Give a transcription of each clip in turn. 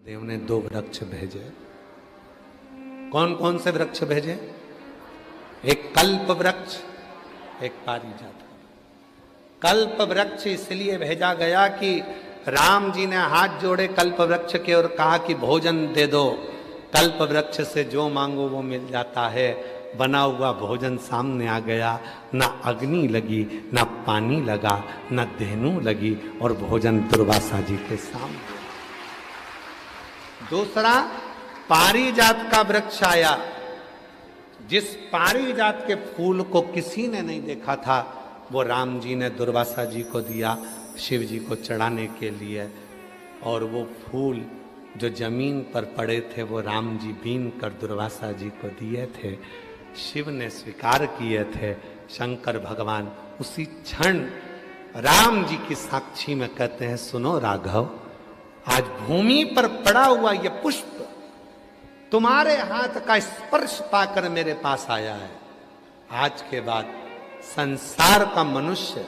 देव ने दो वृक्ष भेजे। कौन कौन से वृक्ष भेजे? एक कल्प वृक्ष, एक पारिजात। कल्प वृक्ष इसलिए भेजा गया कि राम जी ने हाथ जोड़े कल्प वृक्ष के और कहा कि भोजन दे दो। कल्प वृक्ष से जो मांगो वो मिल जाता है। बना हुआ भोजन सामने आ गया, ना अग्नि लगी, ना पानी लगा, ना धेनु लगी, और भोजन दुर्वासा जी के सामने। दूसरा पारिजात का वृक्ष आया। जिस पारिजात के फूल को किसी ने नहीं देखा था, वो राम जी ने दुर्वासा जी को दिया शिव जी को चढ़ाने के लिए। और वो फूल जो जमीन पर पड़े थे वो राम जी बीन कर दुर्वासा जी को दिए थे। शिव ने स्वीकार किए थे। शंकर भगवान उसी क्षण राम जी की साक्षी में कहते हैं, सुनो राघव, आज भूमि पर पड़ा हुआ यह पुष्प तुम्हारे हाथ का स्पर्श पाकर मेरे पास आया है। आज के बाद संसार का मनुष्य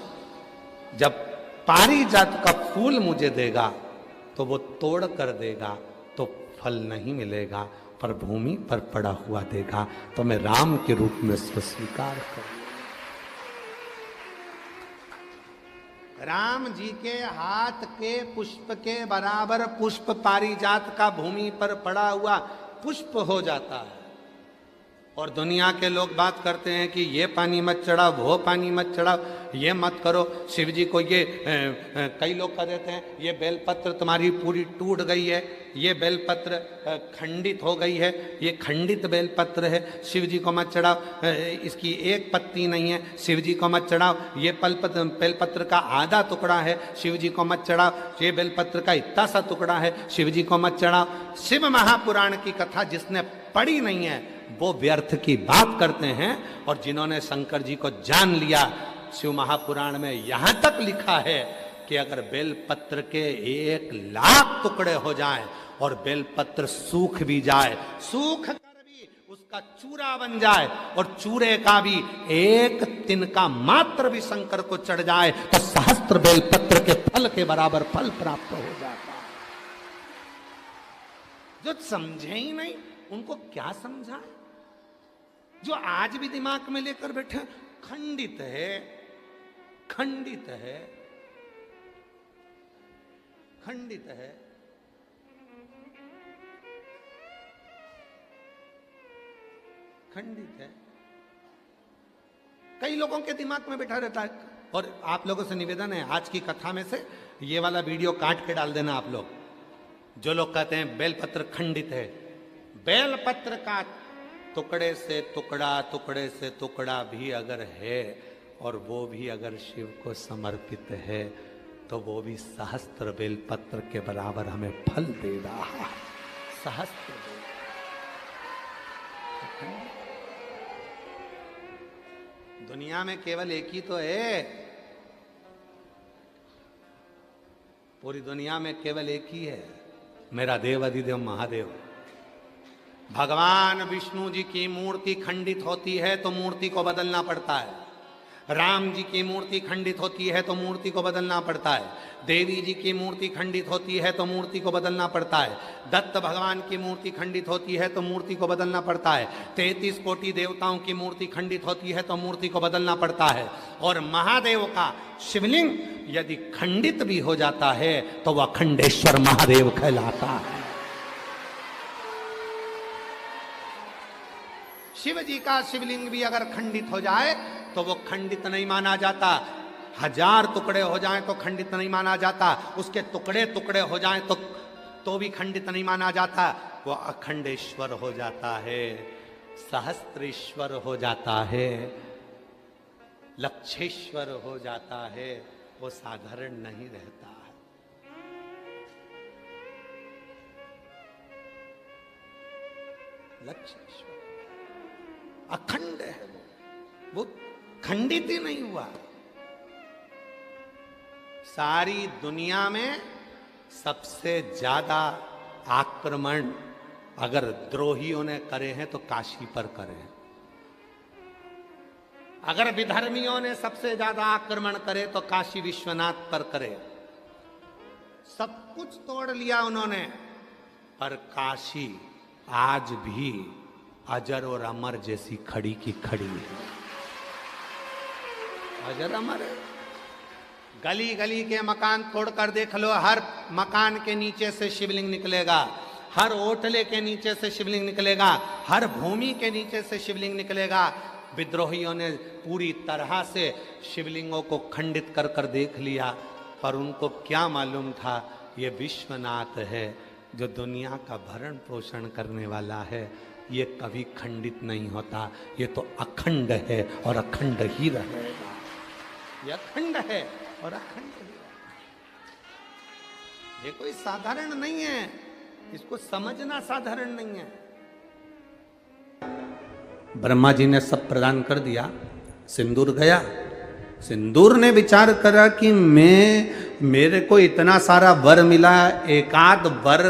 जब पारिजात का फूल मुझे देगा तो वो तोड़ कर देगा तो फल नहीं मिलेगा, पर भूमि पर पड़ा हुआ देगा तो मैं राम के रूप में उसको स्वीकार करूं। राम जी के हाथ के पुष्प के बराबर पुष्प पारिजात का भूमि पर पड़ा हुआ पुष्प हो जाता है। और दुनिया के लोग बात करते हैं कि ये पानी मत चढ़ाओ, वो पानी मत चढ़ाओ, ये मत करो। शिव जी को ये कई लोग कह देते हैं, ये बेलपत्र तुम्हारी पूरी टूट गई है, ये बेलपत्र खंडित हो गई है, ये खंडित बेलपत्र है, शिव जी को मत चढ़ाओ, इसकी एक पत्ती नहीं है, शिव जी को मत चढ़ाओ, ये बेलपत्र का आधा टुकड़ा है, शिव जी को मत चढ़ाओ, ये बेलपत्र का इतना सा टुकड़ा है, शिव जी को मत चढ़ाओ। शिव महापुराण की कथा जिसने पढ़ी नहीं है वो व्यर्थ की बात करते हैं। और जिन्होंने शंकर जी को जान लिया, शिव महापुराण में यहां तक लिखा है कि अगर बेलपत्र के 1,00,000 टुकड़े हो जाएं और बेलपत्र सूख भी जाए, सूख कर भी उसका चूरा बन जाए और चूरे का भी एक तिनका मात्र भी शंकर को चढ़ जाए तो सहस्त्र बेलपत्र के फल के बराबर फल प्राप्त हो जाता है। जो समझे ही नहीं उनको क्या समझाए? जो आज भी दिमाग में लेकर बैठे, खंडित है, खंडित है, खंडित है। खंडित है। कई लोगों के दिमाग में बैठा रहता है। और आप लोगों से निवेदन है, आज की कथा में से ये वाला वीडियो काट के डाल देना आप लोग। जो लोग कहते हैं बेलपत्र खंडित है, बेलपत्र का टुकड़े से टुकड़ा, टुकड़े से टुकड़ा भी अगर है और वो भी अगर शिव को समर्पित है तो वो भी सहस्त्र बेलपत्र के बराबर हमें फल दे रहा है। सहस्त्र दुनिया में केवल एक ही तो है। पूरी दुनिया में केवल एक ही है, मेरा देव अधिदेव महादेव। भगवान विष्णु जी की मूर्ति खंडित होती है तो मूर्ति को बदलना पड़ता है। राम जी की मूर्ति खंडित होती है तो मूर्ति को बदलना पड़ता है। देवी जी की मूर्ति खंडित होती है तो मूर्ति को बदलना पड़ता है। दत्त भगवान की मूर्ति खंडित होती है तो मूर्ति को बदलना पड़ता है। 33 कोटि देवताओं की मूर्ति खंडित होती है तो मूर्ति को बदलना पड़ता है। और महादेव का शिवलिंग यदि खंडित भी हो जाता है तो वह खंडेश्वर महादेव कहलाता है। शिव जी का शिवलिंग भी अगर खंडित हो जाए तो वो खंडित नहीं माना जाता। 1000 टुकड़े हो जाएं तो खंडित नहीं माना जाता। उसके टुकड़े टुकड़े हो जाएं तो भी खंडित नहीं माना जाता। वो अखंडेश्वर हो जाता है, सहस्त्रेश्वर हो जाता है, लक्षेश्वर हो जाता है। वो साधारण नहीं रहता है। लक्षेश्वर अखंड है, वो खंडित ही नहीं हुआ। सारी दुनिया में सबसे ज्यादा आक्रमण अगर द्रोहियों ने करे हैं तो काशी पर करे हैं। अगर विधर्मियों ने सबसे ज्यादा आक्रमण करे तो काशी विश्वनाथ पर करे। सब कुछ तोड़ लिया उन्होंने, पर काशी आज भी अजर और अमर जैसी खड़ी की खड़ी है। अजर अमर है। गली गली के मकान तोड़कर देख लो, हर मकान के नीचे से शिवलिंग निकलेगा, हर ओटले के नीचे से शिवलिंग निकलेगा, हर भूमि के नीचे से शिवलिंग निकलेगा। विद्रोहियों ने पूरी तरह से शिवलिंगों को खंडित कर कर देख लिया, पर उनको क्या मालूम था ये विश्वनाथ है जो दुनिया का भरण पोषण करने वाला है, ये कभी खंडित नहीं होता, ये तो अखंड है और अखंड ही रहेगा। ये अखंड है और अखंड ही रहेगा। ये कोई साधारण नहीं है, इसको समझना साधारण नहीं है। ब्रह्मा जी ने सब प्रदान कर दिया, सिंदूर गया। सिंदूर ने विचार करा कि मेरे को इतना सारा वर मिला, एकाध वर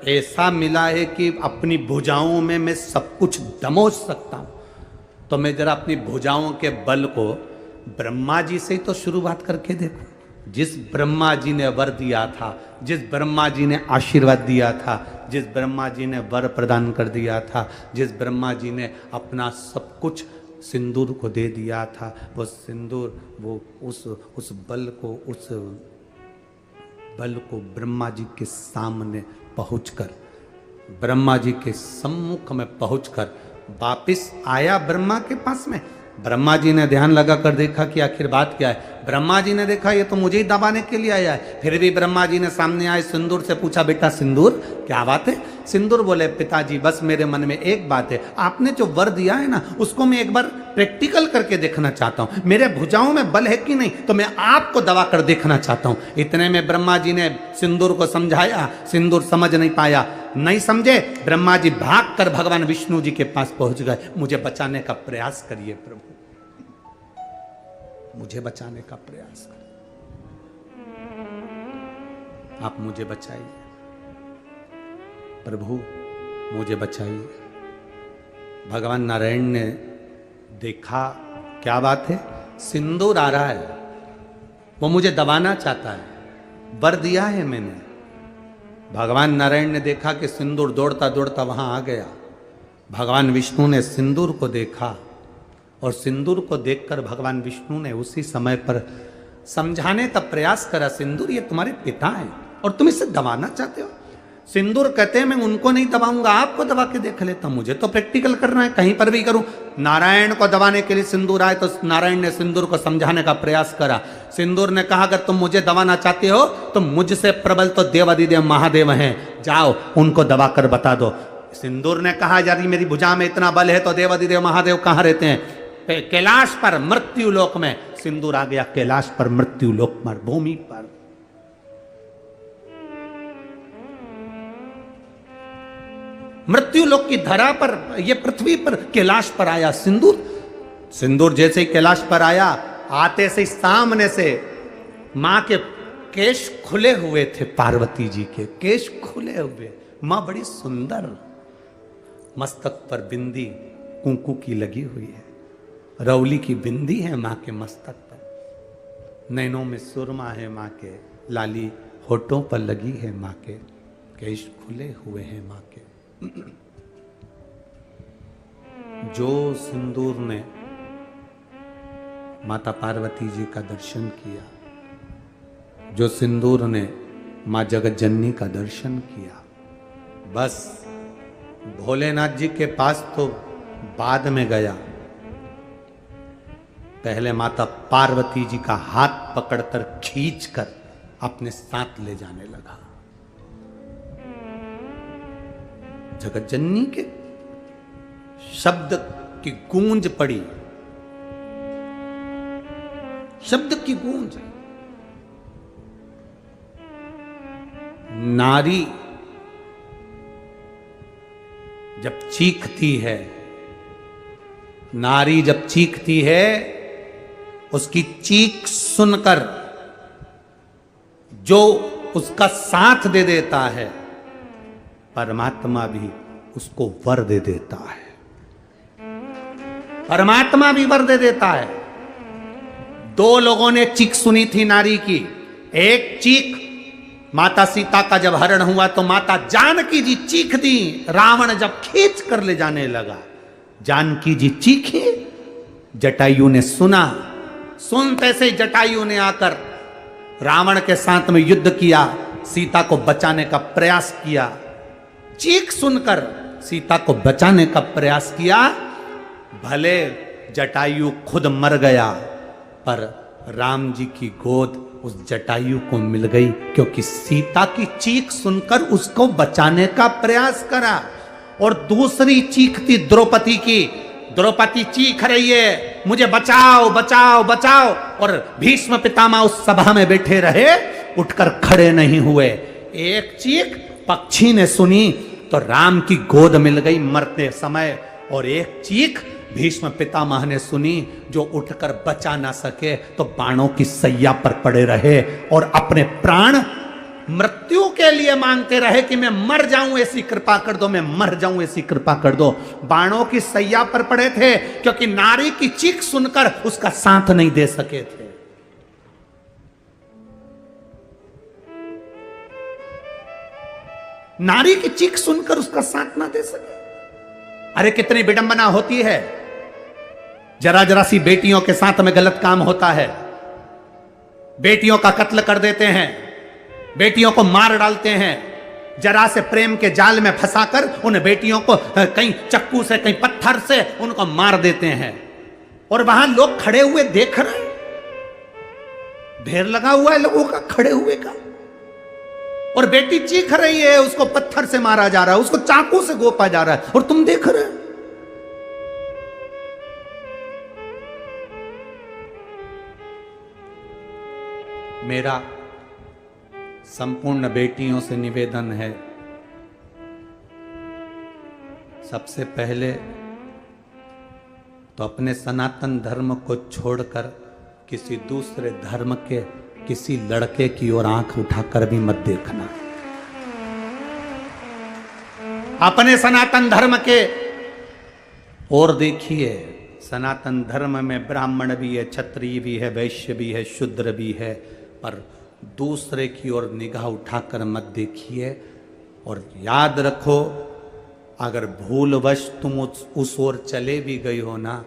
ऐसा मिला है कि अपनी भुजाओं में मैं सब कुछ दमोच सकता हूं, तो मैं जरा अपनी भुजाओं के बल को ब्रह्मा जी से ही तो शुरुआत करके देखो। जिस ब्रह्मा जी ने वर दिया था, जिस ब्रह्मा जी ने आशीर्वाद दिया था, जिस ब्रह्मा जी ने वर प्रदान कर दिया था, जिस ब्रह्मा जी ने अपना सब कुछ सिंदूर को दे दिया था, वो सिंदूर, वो उस बल को ब्रह्मा जी के सामने पहुंचकर, ब्रह्मा जी के सम्मुख में पहुंचकर वापिस आया ब्रह्मा के पास में। ब्रह्मा जी ने ध्यान लगाकर देखा कि आखिर बात क्या है। ब्रह्मा जी ने देखा ये तो मुझे ही दबाने के लिए आया है। फिर भी ब्रह्मा जी ने सामने आए सिंदूर से पूछा, बेटा सिंदूर क्या बात है? सिंदूर बोले, पिताजी बस मेरे मन में एक बात है, आपने जो वर दिया है ना उसको मैं एक बार प्रैक्टिकल करके देखना चाहता हूं। मेरे भुजाओं में बल है कि नहीं, तो मैं आपको दबा कर देखना चाहता हूं। इतने में ब्रह्मा जी ने सिंदूर को समझाया, सिंदूर समझ नहीं पाया, नहीं समझे। ब्रह्मा जी भाग कर भगवान विष्णु जी के पास पहुंच गए। मुझे बचाने का प्रयास करिए प्रभु, मुझे बचाने का प्रयास करिए, आप मुझे बचाइए प्रभु, मुझे बचाइए। भगवान नारायण ने देखा क्या बात है, सिंदूर आ रहा है, वो मुझे दबाना चाहता है, वर दिया है मैंने। भगवान नारायण ने देखा कि सिंदूर दौड़ता दौड़ता वहां आ गया। भगवान विष्णु ने सिंदूर को देखा और सिंदूर को देखकर भगवान विष्णु ने उसी समय पर समझाने का प्रयास करा, सिंदूर ये तुम्हारे पिता हैं और तुम इसे दबाना चाहते हो। सिंदूर कहते हैं मैं उनको नहीं दबाऊंगा, आपको दबा के देख लेता हूं, मुझे तो प्रैक्टिकल करना है, कहीं पर भी करूं। नारायण को दबाने के लिए सिंदूर आए तो नारायण ने सिंदूर को समझाने का प्रयास करा। सिंदूर ने कहा अगर तुम मुझे दबाना चाहते हो तो मुझसे प्रबल तो देवादिदेव महादेव हैं, जाओ उनको दबा कर बता दो। सिंदूर ने कहा यदि मेरी भुजा में इतना बल है तो देवादिदेव महादेव कहां रहते हैं? कैलाश पर, मृत्यु लोक में। सिंदूर आ गया कैलाश पर, मृत्यु लोक पर, भूमि पर। मृत्यु लोक की धरा पर, ये पृथ्वी पर, कैलाश पर आया सिंदूर। सिंदूर जैसे ही कैलाश पर आया, आते से सामने से मां के केश खुले हुए थे, पार्वती जी के केश खुले हुए। मां बड़ी सुंदर, मस्तक पर बिंदी कुंकू की लगी हुई है, रौली की बिंदी है मां के मस्तक पर, नैनों में सुरमा है मां के, लाली होठों पर लगी है मां के, केश खुले हुए हैं मां के। जो सिंदूर ने माता पार्वती जी का दर्शन किया, जो सिंदूर ने मां जगत जननी का दर्शन किया, बस भोलेनाथ जी के पास तो बाद में गया, पहले माता पार्वती जी का हाथ पकड़कर खींचकर अपने साथ ले जाने लगा। जगत जननी के शब्द की गूंज पड़ी, शब्द की गूंज। नारी जब चीखती है, नारी जब चीखती है, उसकी चीख सुनकर जो उसका साथ दे देता है, परमात्मा भी उसको वर दे देता है। परमात्मा भी वर दे देता है। दो लोगों ने चीख सुनी थी नारी की। एक चीख माता सीता का जब हरण हुआ तो माता जानकी जी चीख दी। रावण जब खींच कर ले जाने लगा, जानकी जी चीखी, जटायु ने सुना। सुनते से जटायु ने आकर रावण के साथ में युद्ध किया, सीता को बचाने का प्रयास किया। चीख सुनकर सीता को बचाने का प्रयास किया। भले जटायु खुद मर गया, पर राम जी की गोद उस जटायु को मिल गई, क्योंकि सीता की चीख सुनकर उसको बचाने का प्रयास करा। और दूसरी चीख थी द्रौपदी की। द्रौपदी चीख रही है, मुझे बचाओ बचाओ बचाओ, और भीष्म पितामह उस सभा में बैठे रहे, उठकर खड़े नहीं हुए। एक चीख पक्षी ने सुनी तो राम की गोद मिल गई मरते समय, और एक चीख भीष्म पितामह ने सुनी जो उठकर बचा ना सके, तो बाणों की सैया पर पड़े रहे और अपने प्राण मृत्यु के लिए मांगते रहे कि मैं मर जाऊं ऐसी कृपा कर दो, मैं मर जाऊं ऐसी कृपा कर दो। बाणों की सैया पर पड़े थे, क्योंकि नारी की चीख सुनकर उसका साथ नहीं दे सके थे। नारी की चीख सुनकर उसका साथ ना दे सके। अरे कितनी विडंबना होती है, जरा जरा सी बेटियों के साथ में गलत काम होता है, बेटियों का कत्ल कर देते हैं, बेटियों को मार डालते हैं, जरा से प्रेम के जाल में फंसाकर उन बेटियों को कहीं चक्कू से कहीं पत्थर से उनको मार देते हैं, और वहां लोग खड़े हुए देख रहे हैं। ढेर लगा हुआ है लोगों का खड़े हुए का, और बेटी चीख रही है, उसको पत्थर से मारा जा रहा है, उसको चाकू से गोपा जा रहा है, और तुम देख रहे हो। मेरा संपूर्ण बेटियों से निवेदन है, सबसे पहले तो अपने सनातन धर्म को छोड़कर किसी दूसरे धर्म के किसी लड़के की ओर आंख उठाकर भी मत देखना। अपने सनातन धर्म के और देखिए, सनातन धर्म में ब्राह्मण भी है, क्षत्रिय भी है, वैश्य भी है, शूद्र भी है, पर दूसरे की ओर निगाह उठाकर मत देखिए। और याद रखो, अगर भूलवश तुम उस ओर चले भी गई हो ना,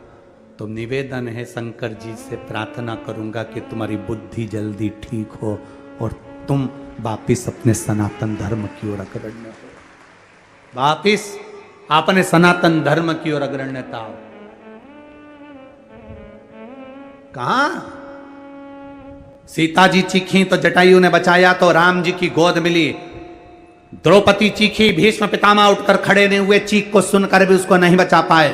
तो निवेदन है, शंकर जी से प्रार्थना करूंगा कि तुम्हारी बुद्धि जल्दी ठीक हो और तुम वापिस अपने सनातन धर्म की ओर अग्रण्य हो, वापिस अपने सनातन धर्म की ओर अग्रण्यता हो। कहां सीता जी चीखी तो जटायु ने बचाया, तो राम जी की गोद मिली। द्रौपदी चीखी, भीष्म पितामह उठकर खड़े नहीं हुए, चीख को सुनकर भी उसको नहीं बचा पाए,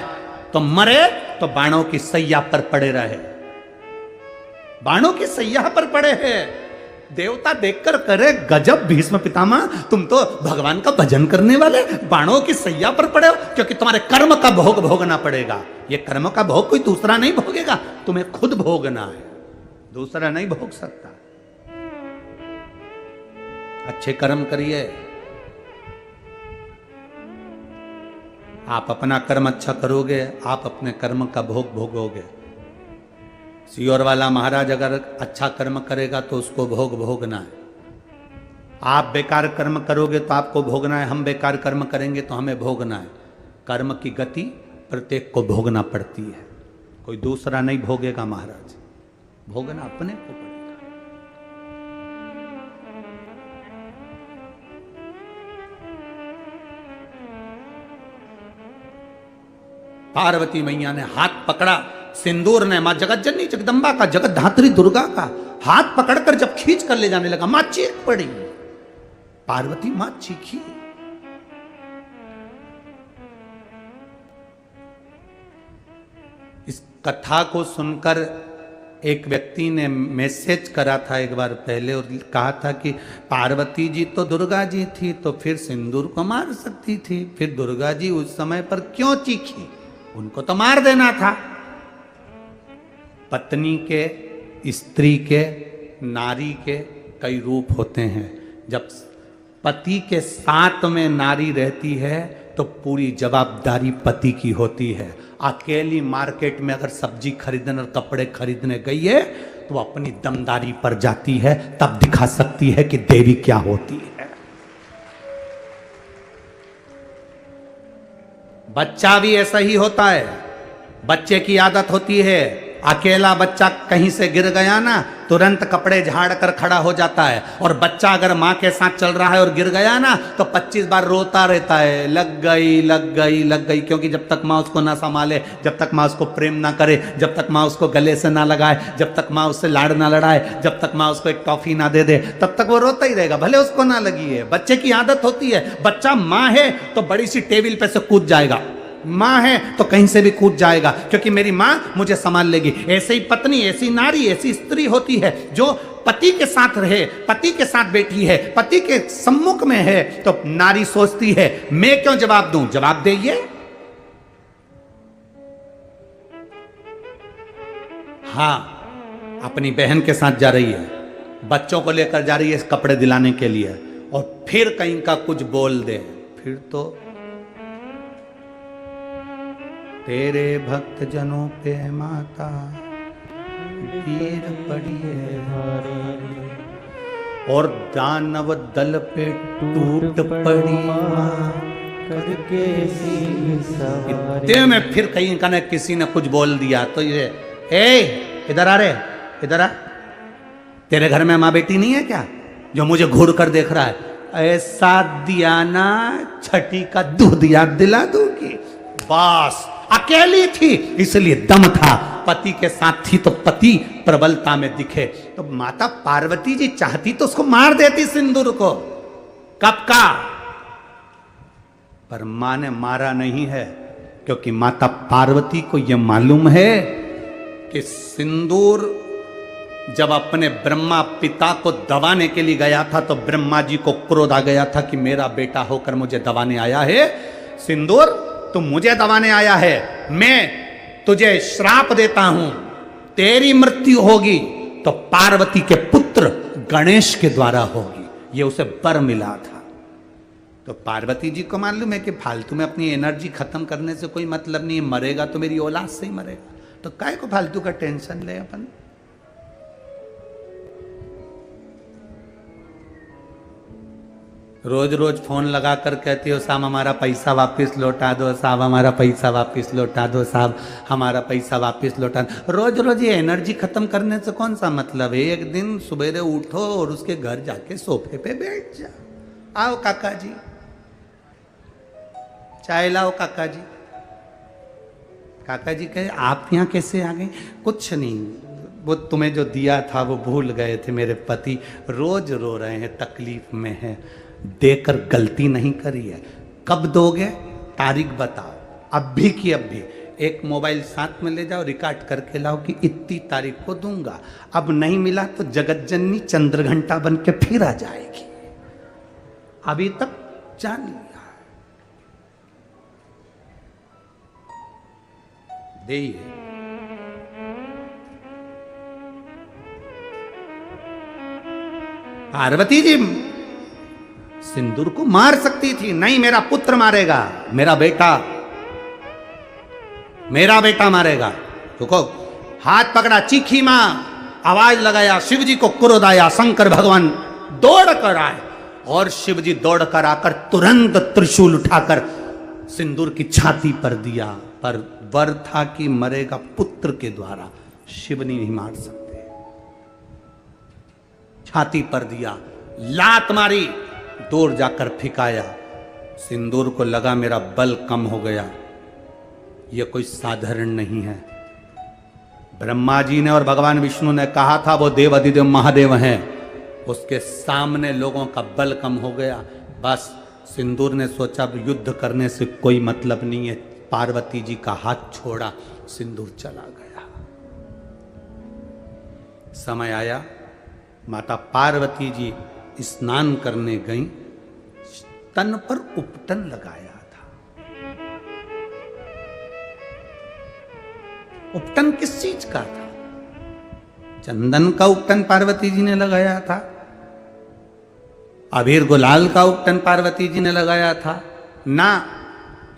तो मरे तो बाणों की सैया पर पड़े रहे। बाणों की सैया पर पड़े हैं। देवता देखकर करे, गजब भीष्म पितामह, तुम तो भगवान का भजन करने वाले बाणों की सैया पर पड़े हो, क्योंकि तुम्हारे कर्म का भोग भोगना पड़ेगा। ये कर्म का भोग कोई दूसरा नहीं भोगेगा, तुम्हें खुद भोगना है, दूसरा नहीं भोग सकता। अच्छे कर्म करिए, आप अपना कर्म अच्छा करोगे, आप अपने कर्म का भोग भोगोगे। सियोर वाला महाराज अगर अच्छा कर्म करेगा तो उसको भोग भोगना है। आप बेकार कर्म करोगे तो आपको भोगना है, हम बेकार कर्म करेंगे तो हमें भोगना है। कर्म की गति प्रत्येक को भोगना पड़ती है, कोई दूसरा नहीं भोगेगा महाराज, भोगना अपने को पड़ेगा। पार्वती मैया ने हाथ पकड़ा, सिंदूर ने मां जगतजननी जगदम्बा का, जगत धात्री दुर्गा का हाथ पकड़कर जब खींच कर ले जाने लगा, मां चीख पड़ी। पार्वती मां चीखी। इस कथा को सुनकर एक व्यक्ति ने मैसेज करा था एक बार पहले, और कहा था कि पार्वती जी तो दुर्गा जी थी, तो फिर सिंदूर को मार सकती थी, फिर दुर्गा जी उस समय पर क्यों चीखी, उनको तो मार देना था। पत्नी के, स्त्री के, नारी के कई रूप होते हैं। जब पति के साथ में नारी रहती है तो पूरी जवाबदारी पति की होती है। अकेली मार्केट में अगर सब्जी खरीदने और कपड़े खरीदने गई है तो अपनी दमदारी पर जाती है, तब दिखा सकती है कि देवी क्या होती है। बच्चा भी ऐसा ही होता है। बच्चे की आदत होती है, अकेला बच्चा कहीं से गिर गया ना, तुरंत कपड़े झाड़ कर खड़ा हो जाता है। और बच्चा अगर माँ के साथ चल रहा है और गिर गया ना, तो 25 बार रोता रहता है, लग गई लग गई लग गई। क्योंकि जब तक माँ उसको ना संभाले, जब तक माँ उसको प्रेम ना करे, जब तक माँ उसको गले से ना लगाए, जब तक माँ उससे लाड़ ना लड़ाए, जब तक माँ उसको एक टॉफी ना दे दे, तब तक वो रोता ही रहेगा, भले उसको ना लगी है। बच्चे की आदत होती है, बच्चा माँ है तो बड़ी सी टेबल पे से कूद जाएगा, माँ है तो कहीं से भी कूद जाएगा, क्योंकि मेरी माँ मुझे संभाल लेगी। ऐसे ही पत्नी, ऐसी नारी, ऐसी स्त्री होती है जो पति के साथ रहे, पति के साथ बैठी है, पति के सम्मुख में है, तो नारी सोचती है मैं क्यों जवाब दूं, जवाब दे ये। हाँ, अपनी बहन के साथ जा रही है, बच्चों को लेकर जा रही है कपड़े दिलाने के लिए, और फिर कहीं का कुछ बोल दे, फिर तो तेरे भक्त जनों पे माता गिर पड़ी है और दानव दल पे टूट पड़ी करके। इतने में फिर कहीं का न किसी ने कुछ बोल दिया, तो ये इधर आ रे, इधर आ, तेरे घर में माँ बेटी नहीं है क्या जो मुझे घूर कर देख रहा है? ऐसा दिया ना, छठी का दूध याद दिला दूंगी। बस अकेली थी इसलिए दम था, पति के साथ थी तो पति प्रबलता में दिखे। तो माता पार्वती जी चाहती तो उसको मार देती सिंदूर को, कब का, पर मां ने मारा नहीं है, क्योंकि माता पार्वती को यह मालूम है कि सिंदूर जब अपने ब्रह्मा पिता को दबाने के लिए गया था तो ब्रह्मा जी को क्रोध आ गया था कि मेरा बेटा होकर मुझे दबाने आया है। सिंदूर तू मुझे दबाने आया है, मैं तुझे श्राप देता हूं, तेरी मृत्यु होगी तो पार्वती के पुत्र गणेश के द्वारा होगी। ये उसे वर मिला था। तो पार्वती जी को मालूम है कि फालतू में अपनी एनर्जी खत्म करने से कोई मतलब नहीं, मरेगा तो मेरी औलाद से ही मरेगा, तो काय को फालतू का टेंशन ले अपन। रोज रोज फोन लगा कर कहती हो साहब हमारा पैसा वापस लौटा दो, साहब हमारा पैसा वापस लौटा दो, साहब हमारा पैसा वापस लौटा दो। रोज रोज ये एनर्जी खत्म करने से कौन सा मतलब है? एक दिन सुबेरे उठो और उसके घर जाके सोफे पे बैठ जा। आओ काका जी, चाय लाओ काका जी। काका जी कहे आप यहाँ कैसे आ गए? कुछ नहीं, वो तुम्हें जो दिया था वो भूल गए थे, मेरे पति रोज रो रहे हैं, तकलीफ में है, देकर गलती नहीं करी है। कब दोगे? तारीख बताओ, अब भी की अब भी। एक मोबाइल साथ में ले जाओ, रिकॉर्ड करके लाओ कि इतनी तारीख को दूंगा। अब नहीं मिला तो जगत जननी चंद्रघंटा बन के फिर आ जाएगी। अभी तक जान लिया, देखिए पार्वती जी सिंदूर को मार सकती थी, नहीं मेरा पुत्र मारेगा, मेरा बेटा मारेगा। देखो हाथ पकड़ा, चीखी मां, आवाज लगाया, शिव जी को क्रोध आया, शंकर भगवान दौड़ कर आए और शिव जी दौड़ कर आकर तुरंत त्रिशूल उठाकर सिंदूर की छाती पर दिया। पर वर था कि मरेगा पुत्र के द्वारा, शिव नहीं मार सकते। छाती पर दिया, लात मारी, दूर जाकर फिकाया। सिंदूर को लगा मेरा बल कम हो गया, यह कोई साधारण नहीं है। ब्रह्मा जी ने और भगवान विष्णु ने कहा था वो देव अधिदेव महादेव हैं, उसके सामने लोगों का बल कम हो गया। बस सिंदूर ने सोचा अब युद्ध करने से कोई मतलब नहीं है, पार्वती जी का हाथ छोड़ा, सिंदूर चला गया। समय आया, माता पार्वती जी स्नान करने गई, तन पर उपटन लगाया था। उपटन किस चीज का था? चंदन का उपटन पार्वती जी ने लगाया था, अबीर गुलाल का उपटन पार्वती जी ने लगाया था ना।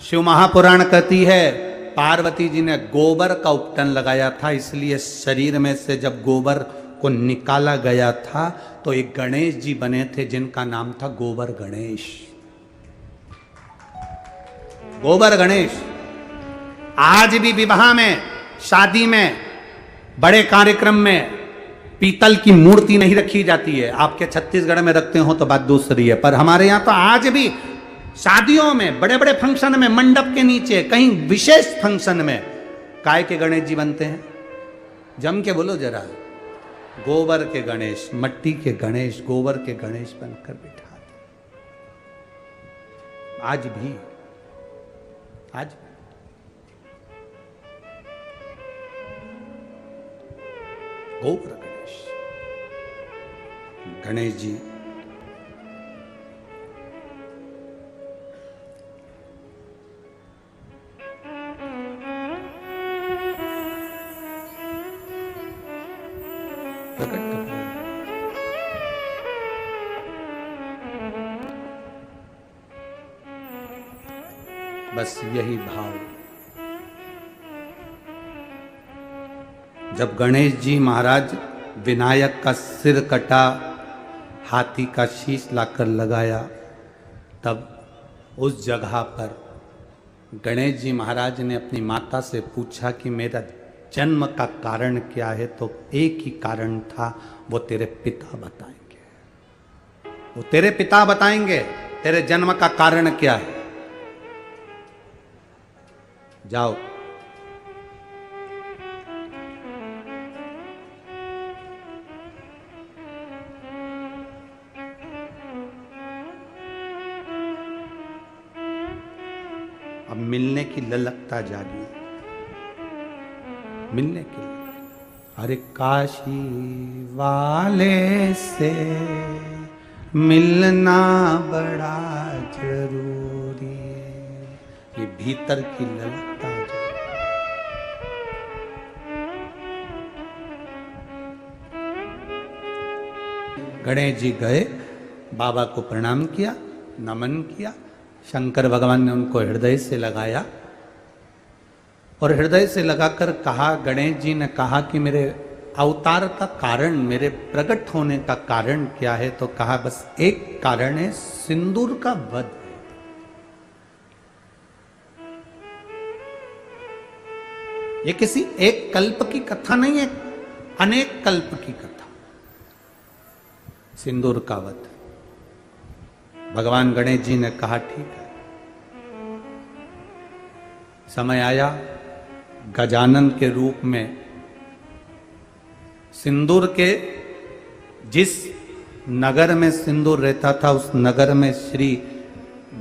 शिव महापुराण कहती है पार्वती जी ने गोबर का उपटन लगाया था, इसलिए शरीर में से जब गोबर को निकाला गया था तो एक गणेश जी बने थे जिनका नाम था गोबर गणेश। गोबर गणेश आज भी विवाह में, शादी में, बड़े कार्यक्रम में पीतल की मूर्ति नहीं रखी जाती है। आपके छत्तीसगढ़ में रखते हो तो बात दूसरी है, पर हमारे यहां तो आज भी शादियों में, बड़े बड़े फंक्शन में, मंडप के नीचे, कहीं विशेष फंक्शन में काय के गणेश जी बनते हैं? जम के बोलो जरा, गोबर के गणेश, मट्टी के गणेश, गोबर के गणेश बनकर बिठाते आज भी। गोबर गणेश जी बस यही भाव। जब गणेश जी महाराज विनायक का सिर कटा, हाथी का शीश लाकर लगाया, तब उस जगह पर गणेश जी महाराज ने अपनी माता से पूछा कि मेरा जन्म का कारण क्या है? तो एक ही कारण था, वो तेरे पिता बताएंगे, वो तेरे पिता बताएंगे तेरे जन्म का कारण क्या है। जाओ। अब मिलने की ललकता जागी, मिलने की। अरे काशी वाले से मिलना बड़ा जरूरी है, ये भीतर की ललकता जागी। गणेश जी गए, बाबा को प्रणाम किया, नमन किया। शंकर भगवान ने उनको हृदय से लगाया और हृदय से लगाकर कहा, गणेश जी ने कहा कि मेरे अवतार का कारण, मेरे प्रकट होने का कारण क्या है? तो कहा बस एक कारण है, सिंदूर का वध। ये किसी एक कल्प की कथा नहीं है, अनेक कल्प की कथा। सिंदूर का वध। भगवान गणेश जी ने कहा ठीक है। समय आया, गजानन के रूप में सिंदूर के, जिस नगर में सिंदूर रहता था उस नगर में श्री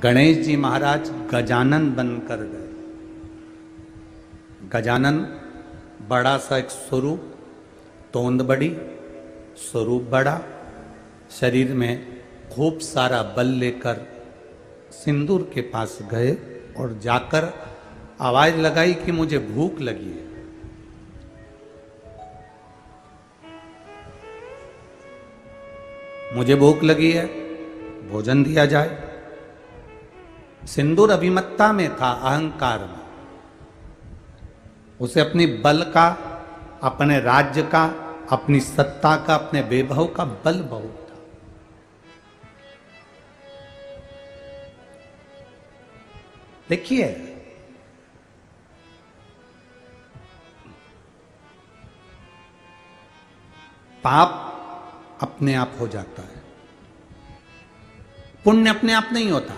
गणेश जी महाराज गजानन बनकर गए। गजानन बड़ा सा एक स्वरूप, तोंद बड़ी, स्वरूप बड़ा, शरीर में खूब सारा बल लेकर सिंदूर के पास गए और जाकर आवाज लगाई कि मुझे भूख लगी है। मुझे भूख लगी है, भोजन दिया जाए। सिंदूर अभिमत्ता में था, अहंकार में। उसे अपनी बल का, अपने राज्य का, अपनी सत्ता का, अपने वैभव का बल बहुत था। देखिए, पाप अपने आप हो जाता है, पुण्य अपने आप नहीं होता।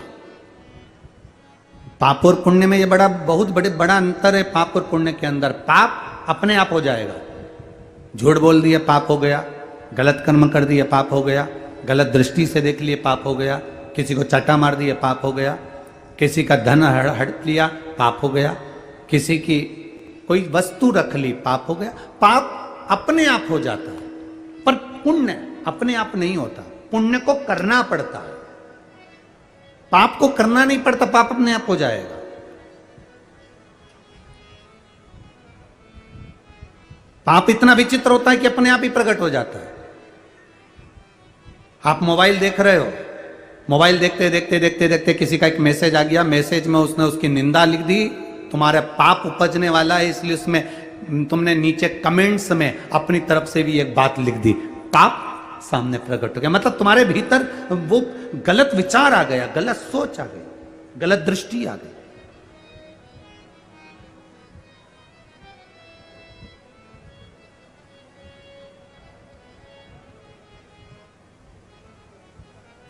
पाप और पुण्य में ये बहुत बड़ा अंतर है। पाप और पुण्य के अंदर पाप अपने आप हो जाएगा। झूठ बोल दिया पाप हो गया, गलत कर्म कर दिया पाप हो गया, गलत दृष्टि से देख लिए पाप हो गया, किसी को चाटा मार दिया पाप हो गया, किसी का धन हड़प लिया पाप हो गया, किसी की कोई वस्तु रख ली पाप हो गया। पाप अपने आप हो जाता है, पर पुण्य अपने आप नहीं होता। पुण्य को करना पड़ता है, पाप को करना नहीं पड़ता, पाप अपने आप हो जाएगा। पाप इतना विचित्र होता है कि अपने आप ही प्रकट हो जाता है। आप मोबाइल देख रहे हो, मोबाइल देखते देखते देखते देखते किसी का एक मैसेज आ गया, मैसेज में उसने उसकी निंदा लिख दी, तुम्हारा पाप उपजने वाला है इसलिए उसमें तुमने नीचे कमेंट्स में अपनी तरफ से भी एक बात लिख दी, पाप सामने प्रकट हो गया। मतलब तुम्हारे भीतर वो गलत विचार आ गया, गलत सोच आ गई, गलत दृष्टि आ गई।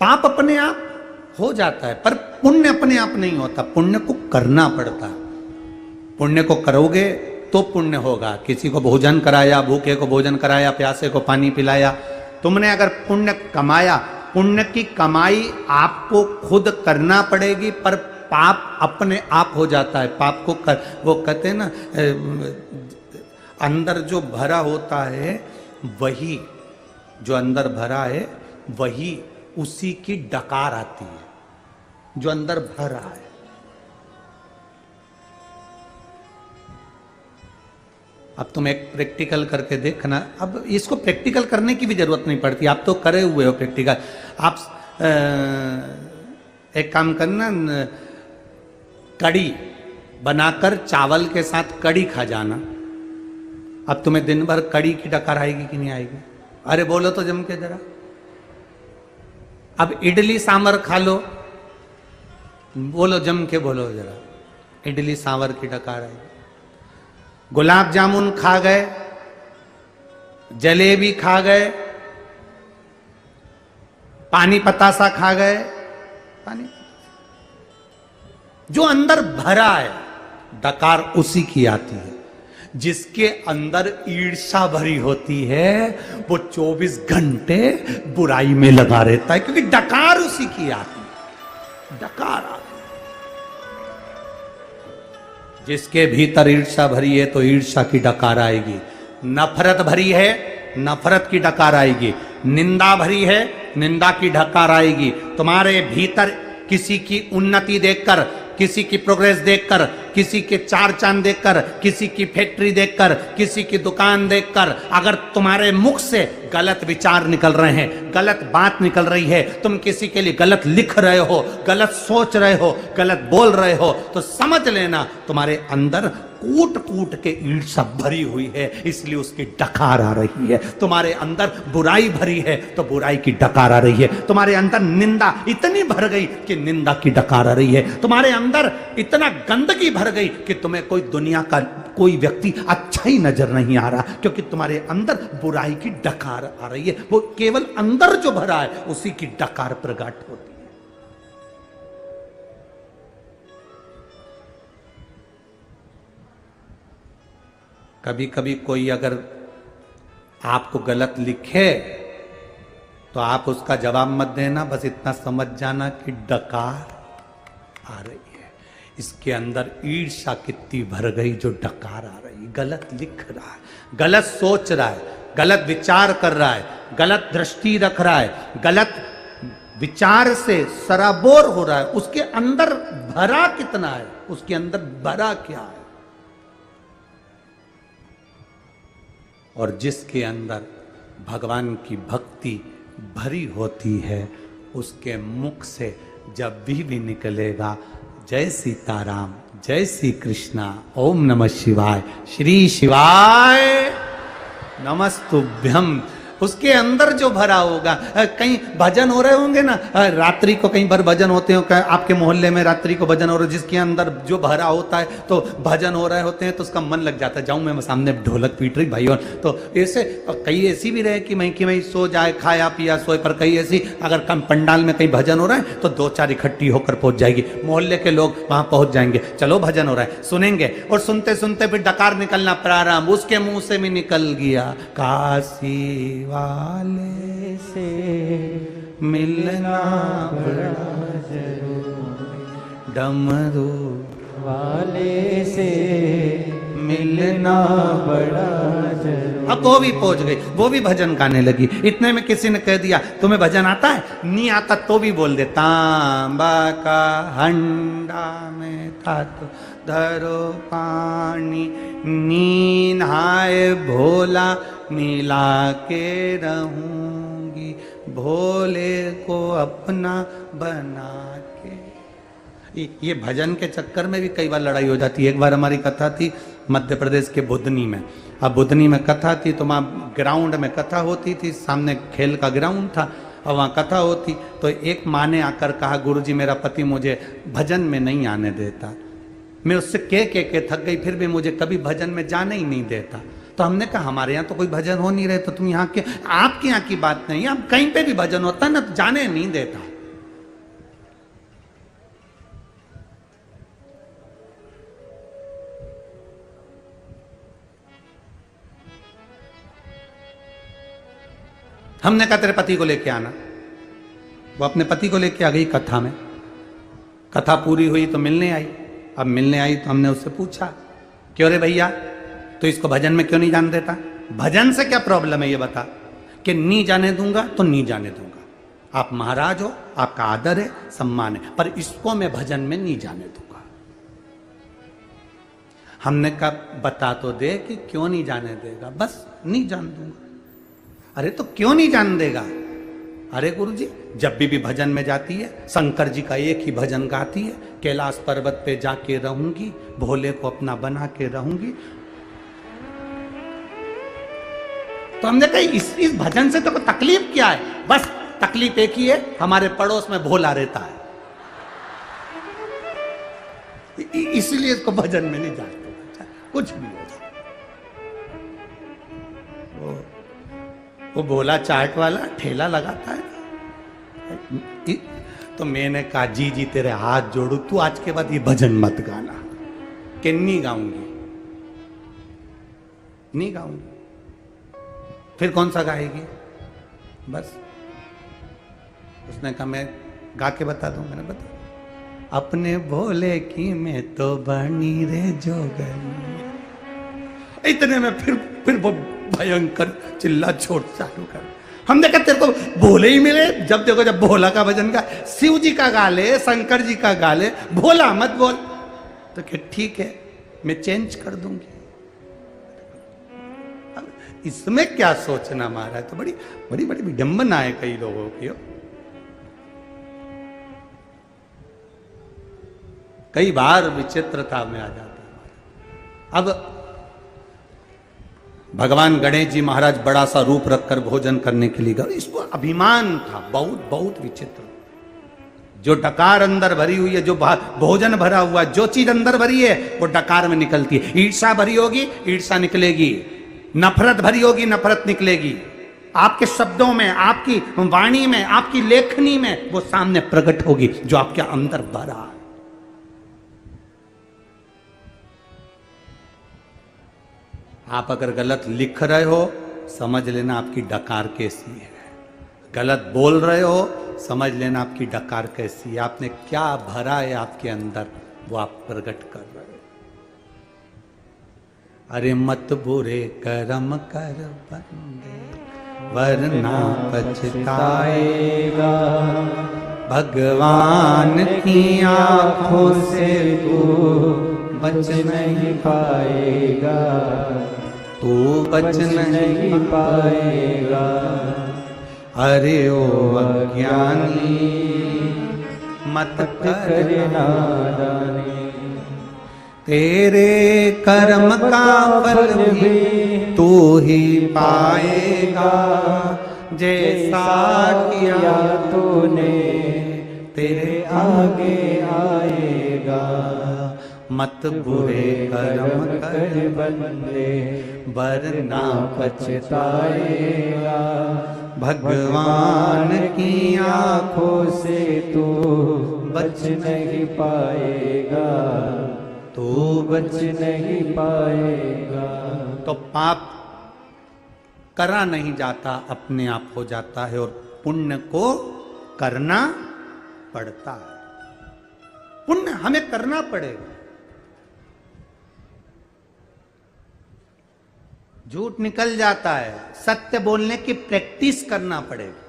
पाप अपने आप हो जाता है, पर पुण्य अपने आप नहीं होता, पुण्य को करना पड़ता है। पुण्य को करोगे तो पुण्य होगा। किसी को भोजन कराया, भूखे को भोजन कराया, प्यासे को पानी पिलाया, तुमने अगर पुण्य कमाया, पुण्य की कमाई आपको खुद करना पड़ेगी, पर पाप अपने आप हो जाता है। पाप को वो कहते हैं ना, अंदर जो भरा होता है वही, जो अंदर भरा है वही, उसी की डकार आती है जो अंदर भर रहा है। अब तुम एक प्रैक्टिकल करके देखना। अब इसको प्रैक्टिकल करने की भी जरूरत नहीं पड़ती, आप तो करे हुए हो प्रैक्टिकल। आप एक काम करना, कड़ी बनाकर चावल के साथ कड़ी खा जाना। अब तुम्हें दिन भर कड़ी की डकार आएगी कि नहीं आएगी? अरे बोलो तो जम के जरा। अब इडली सांभर खा लो, बोलो जम के बोलो जरा, इडली सांभर की डकार आएगी। गुलाब जामुन खा गए, जलेबी खा गए, पानी पतासा खा गए, पानी जो अंदर भरा है डकार उसी की आती है। जिसके अंदर ईर्ष्या भरी होती है वो 24 घंटे बुराई में लगा रहता है, क्योंकि डकार उसी की आती है, डकार आती। जिसके भीतर ईर्ष्या भरी है तो ईर्ष्या की डकार आएगी। नफरत भरी है, नफरत की डकार आएगी। निंदा भरी है, निंदा की डकार आएगी। तुम्हारे भीतर किसी की उन्नति देखकर, किसी की प्रोग्रेस देखकर, किसी के चार चांद देखकर, किसी की फैक्ट्री देखकर, किसी की दुकान देखकर, अगर तुम्हारे मुख से गलत विचार निकल रहे हैं, गलत बात निकल रही है, तुम किसी के लिए गलत लिख रहे हो, गलत सोच रहे हो, गलत बोल रहे हो, तो समझ लेना तुम्हारे अंदर कूट कूट के ईर्ष्या भरी हुई है, इसलिए उसकी डकार आ रही है। तुम्हारे अंदर बुराई भरी है तो बुराई की डकार आ रही है। तुम्हारे अंदर निंदा इतनी भर गई कि निंदा की डकार आ रही है। तुम्हारे अंदर इतना गंदगी भर गई कि तुम्हें कोई दुनिया का कोई व्यक्ति अच्छा ही नजर नहीं आ रहा, क्योंकि तुम्हारे अंदर बुराई की डकार आ रही है। वो केवल अंदर जो भरा है उसी की डकार प्रकट होती है। कभी कभी कोई अगर आपको गलत लिखे तो आप उसका जवाब मत देना, बस इतना समझ जाना कि डकार आ रही है। इसके अंदर ईर्ष्या कितनी भर गई जो डकार आ रही है। गलत लिख रहा है, गलत सोच रहा है, गलत विचार कर रहा है, गलत दृष्टि रख रहा है, गलत विचार से सराबोर हो रहा है। उसके अंदर भरा कितना है, उसके अंदर भरा क्या है। और जिसके अंदर भगवान की भक्ति भरी होती है उसके मुख से जब भी निकलेगा जय सीताराम, जय श्री कृष्णा, ओम नमः शिवाय, श्री शिवाय नमस्तुभ्यम, उसके अंदर जो भरा होगा। कहीं भजन हो रहे होंगे ना, रात्रि को कहीं पर भजन होते हो, आपके मोहल्ले में रात्रि को भजन हो रहा है, जिसके अंदर जो भरा होता है तो भजन हो रहे होते हैं तो उसका मन लग जाता है, जाऊं मैं सामने ढोलक पीट रही भाई। तो ऐसे कई ऐसी भी रहे कि मैं सो जाए, खाया पिया सोए, पर कई ऐसी अगर कम पंडाल में कहीं भजन हो रहा है तो 2-4 इकट्ठी होकर पहुंच जाएगी, मोहल्ले के लोग वहां पहुंच जाएंगे, चलो भजन हो रहा है, सुनेंगे। और सुनते सुनते फिर डकार निकलना प्रारंभ, उसके मुंह से भी निकल गया, काशी वाले से मिलना बड़ा जरूरी, डमरू वाले से मिलना बड़ा जरूरी। अब वो भी पहुंच गई, वो भी भजन गाने लगी। इतने में किसी ने कह दिया तुम्हें भजन आता है? नहीं आता तो भी बोल दे, तांबा का हंडा में था तो धरो पानी, नीन हाय भोला मिला के रहूंगी, भोले को अपना बना के। ये भजन के चक्कर में भी कई बार लड़ाई हो जाती है। एक बार हमारी कथा थी मध्य प्रदेश के बुधनी में। अब बुधनी में कथा थी तो वहाँ ग्राउंड में कथा होती थी, सामने खेल का ग्राउंड था और वहाँ कथा होती। तो एक माँ ने आकर कहा, गुरुजी मेरा पति मुझे भजन में नहीं आने देता। मैं उससे कह के थक गई, फिर भी मुझे कभी भजन में जाने ही नहीं देता। तो हमने कहा हमारे यहाँ तो कोई भजन हो नहीं रहे, तो तुम यहाँ के, आपके यहाँ की बात नहीं है, अब कहीं पे भी भजन होता है ना तो जाने नहीं देता। हमने कहा तेरे पति को लेके आना। वो अपने पति को लेके आ गई कथा में। कथा पूरी हुई तो मिलने आई। अब मिलने आई तो हमने उससे पूछा, क्यों रे भैया तो इसको भजन में क्यों नहीं जाने देता? भजन से क्या प्रॉब्लम है ये बता। कि नहीं जाने दूंगा तो नहीं जाने दूंगा। आप महाराज हो, आपका आदर है, सम्मान है, पर इसको मैं भजन में नहीं जाने दूंगा। हमने कहा बता तो दे कि क्यों नहीं जाने देगा। बस नहीं जाने दूंगा। अरे तो क्यों नहीं जाने देगा? अरे गुरुजी जब भी भजन में जाती है शंकर जी का एक ही भजन गाती है, कैलाश पर्वत पे जाके रहूंगी, भोले को अपना बना के रहूंगी। तो हमने कहा इस भजन से तो कोई तकलीफ क्या है? बस तकलीफ एक ही है, हमारे पड़ोस में भोला रहता है, इसलिए इसको भजन में नहीं जाते। कुछ भी हो, वो भोला चाट वाला ठेला लगाता है। तो मैंने कहा जी जी तेरे हाथ जोड़ू, तू आज के बाद ये भजन मत गाना। कि नहीं गाऊंगी, नहीं गाऊंगी। फिर कौन सा गाएगी? बस उसने कहा मैं गा के बता दूं। मैंने बता, अपने भोले की मैं तो बनी रे जोगनी। इतने में फिर वो भयंकर चिल्ला छोड़ चालू कर। हम देखा तेरे को भोले ही मिले, जब देखो जब भोला का भजन गा, शिव जी का गा ले, शंकर जी का गा ले, भोला मत बोल। तो क्या ठीक है मैं चेंज कर दूंगी। अब इसमें क्या सोचना मारा है? तो बड़ी बड़ी बड़ी विडंबना है कई लोगों की। कई बार विचित्रता में आ जाता है। अब भगवान गणेश जी महाराज बड़ा सा रूप रखकर भोजन करने के लिए गए। इसको अभिमान था, बहुत बहुत विचित्र। जो डकार अंदर भरी हुई है, जो भोजन भरा हुआ, जो चीज अंदर भरी है वो डकार में निकलती है। ईर्षा भरी होगी, ईर्षा निकलेगी। नफरत भरी होगी, नफरत निकलेगी। आपके शब्दों में, आपकी वाणी में, आपकी लेखनी में वो सामने प्रकट होगी जो आपके अंदर भरा। आप अगर गलत लिख रहे हो समझ लेना आपकी डकार कैसी है। गलत बोल रहे हो समझ लेना आपकी डकार कैसी है। आपने क्या भरा है आपके अंदर वो आप प्रकट कर रहे हो। अरे मत बुरे कर्म कर बंदे वरना पछताएगा, भगवान की आंखों से तू बच नहीं पाएगा, तू बच नहीं पाएगा। अरे ओ अज्ञानी मत कर नादानी, तेरे कर्म का फल भी तू ही पाएगा। जैसा किया तूने तेरे आगे आएगा। मत बुरे कर्म कर बंदे वरना पछताएगा, भगवान की आंखों से तू बच नहीं पाएगा, तू बच नहीं पाएगा। तो पाप करा नहीं जाता, अपने आप हो जाता है, और पुण्य को करना पड़ता है। पुण्य हमें करना पड़ेगा। झूठ निकल जाता है, सत्य बोलने की प्रैक्टिस करना पड़ेगा।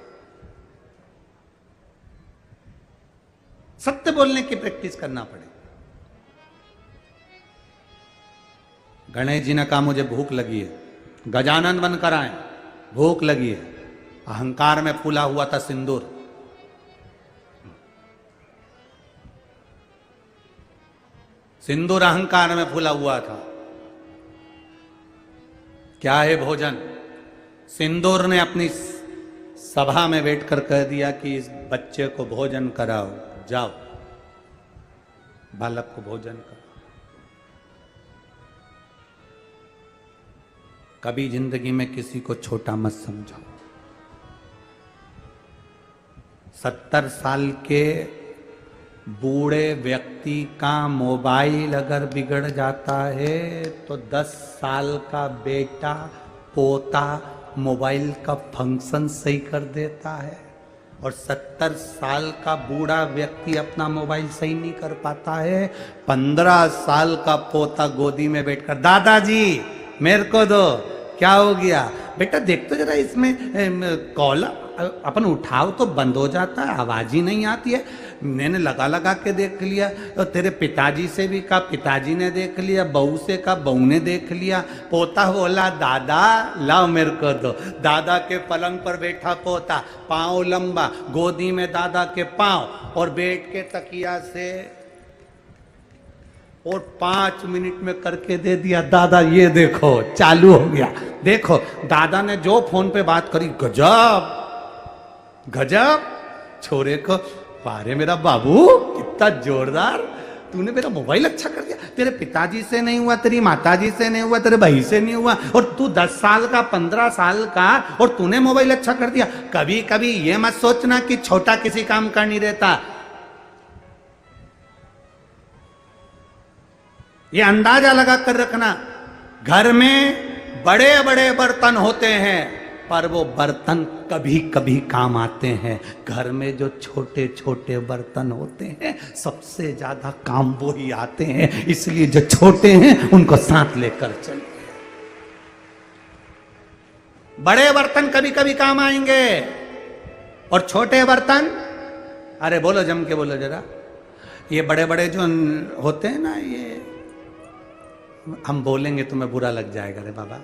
सत्य बोलने की प्रैक्टिस करना पड़ेगा। गणेश जी ने कहा मुझे भूख लगी है, गजानन बनकर आए, भूख लगी है। अहंकार में फूला हुआ था सिंदूर। सिंदूर अहंकार में फूला हुआ था। क्या है भोजन? सिंदूर ने अपनी सभा में बैठकर कह दिया कि इस बच्चे को भोजन कराओ, जाओ बालक को भोजन करो। कभी जिंदगी में किसी को छोटा मत समझो। 70 साल के बूढ़े व्यक्ति का मोबाइल अगर बिगड़ जाता है तो 10 साल का बेटा पोता मोबाइल का फंक्शन सही कर देता है, और 70 साल का बूढ़ा व्यक्ति अपना मोबाइल सही नहीं कर पाता है। 15 साल का पोता गोदी में बैठकर दादाजी मेरे को दो, क्या हो गया बेटा, देख तो जरा इसमें कॉल अपन उठाओ तो बंद हो जाता है, आवाज ही नहीं आती है। मैंने लगा लगा के देख लिया, तो तेरे पिताजी से भी कहा, पिताजी ने देख लिया, बहू से कहा, बहू ने देख लिया। पोता बोला दादा लाओ मेरे को दो। दादा के पलंग पर बैठा पोता, पाँव लंबा, गोदी में दादा के पाँव, और बैठ के तकिया से और 5 मिनट में करके दे दिया, दादा ये देखो चालू हो गया। देखो दादा ने जो फोन पे बात करी, गजब गजब, छोरे को पारे मेरा बाबू कितना जोरदार, तूने मेरा मोबाइल अच्छा कर दिया। तेरे पिताजी से नहीं हुआ, तेरी माताजी से नहीं हुआ, तेरे भाई से नहीं हुआ, और तू 10 साल का 15 साल का, और तूने मोबाइल अच्छा कर दिया। कभी कभी ये मत सोचना कि छोटा किसी काम का नहीं रहता। ये अंदाजा लगा कर रखना, घर में बड़े बड़े बर्तन होते हैं पर वो बर्तन कभी कभी काम आते हैं। घर में जो छोटे छोटे बर्तन होते हैं सबसे ज्यादा काम वो ही आते हैं, इसलिए जो छोटे हैं उनको साथ लेकर चलिए। बड़े बर्तन कभी कभी काम आएंगे और छोटे बर्तन, अरे बोलो जम के बोलो जरा, ये बड़े बड़े जो होते हैं ना, ये हम बोलेंगे तुम्हें बुरा लग जाएगा रे बाबा,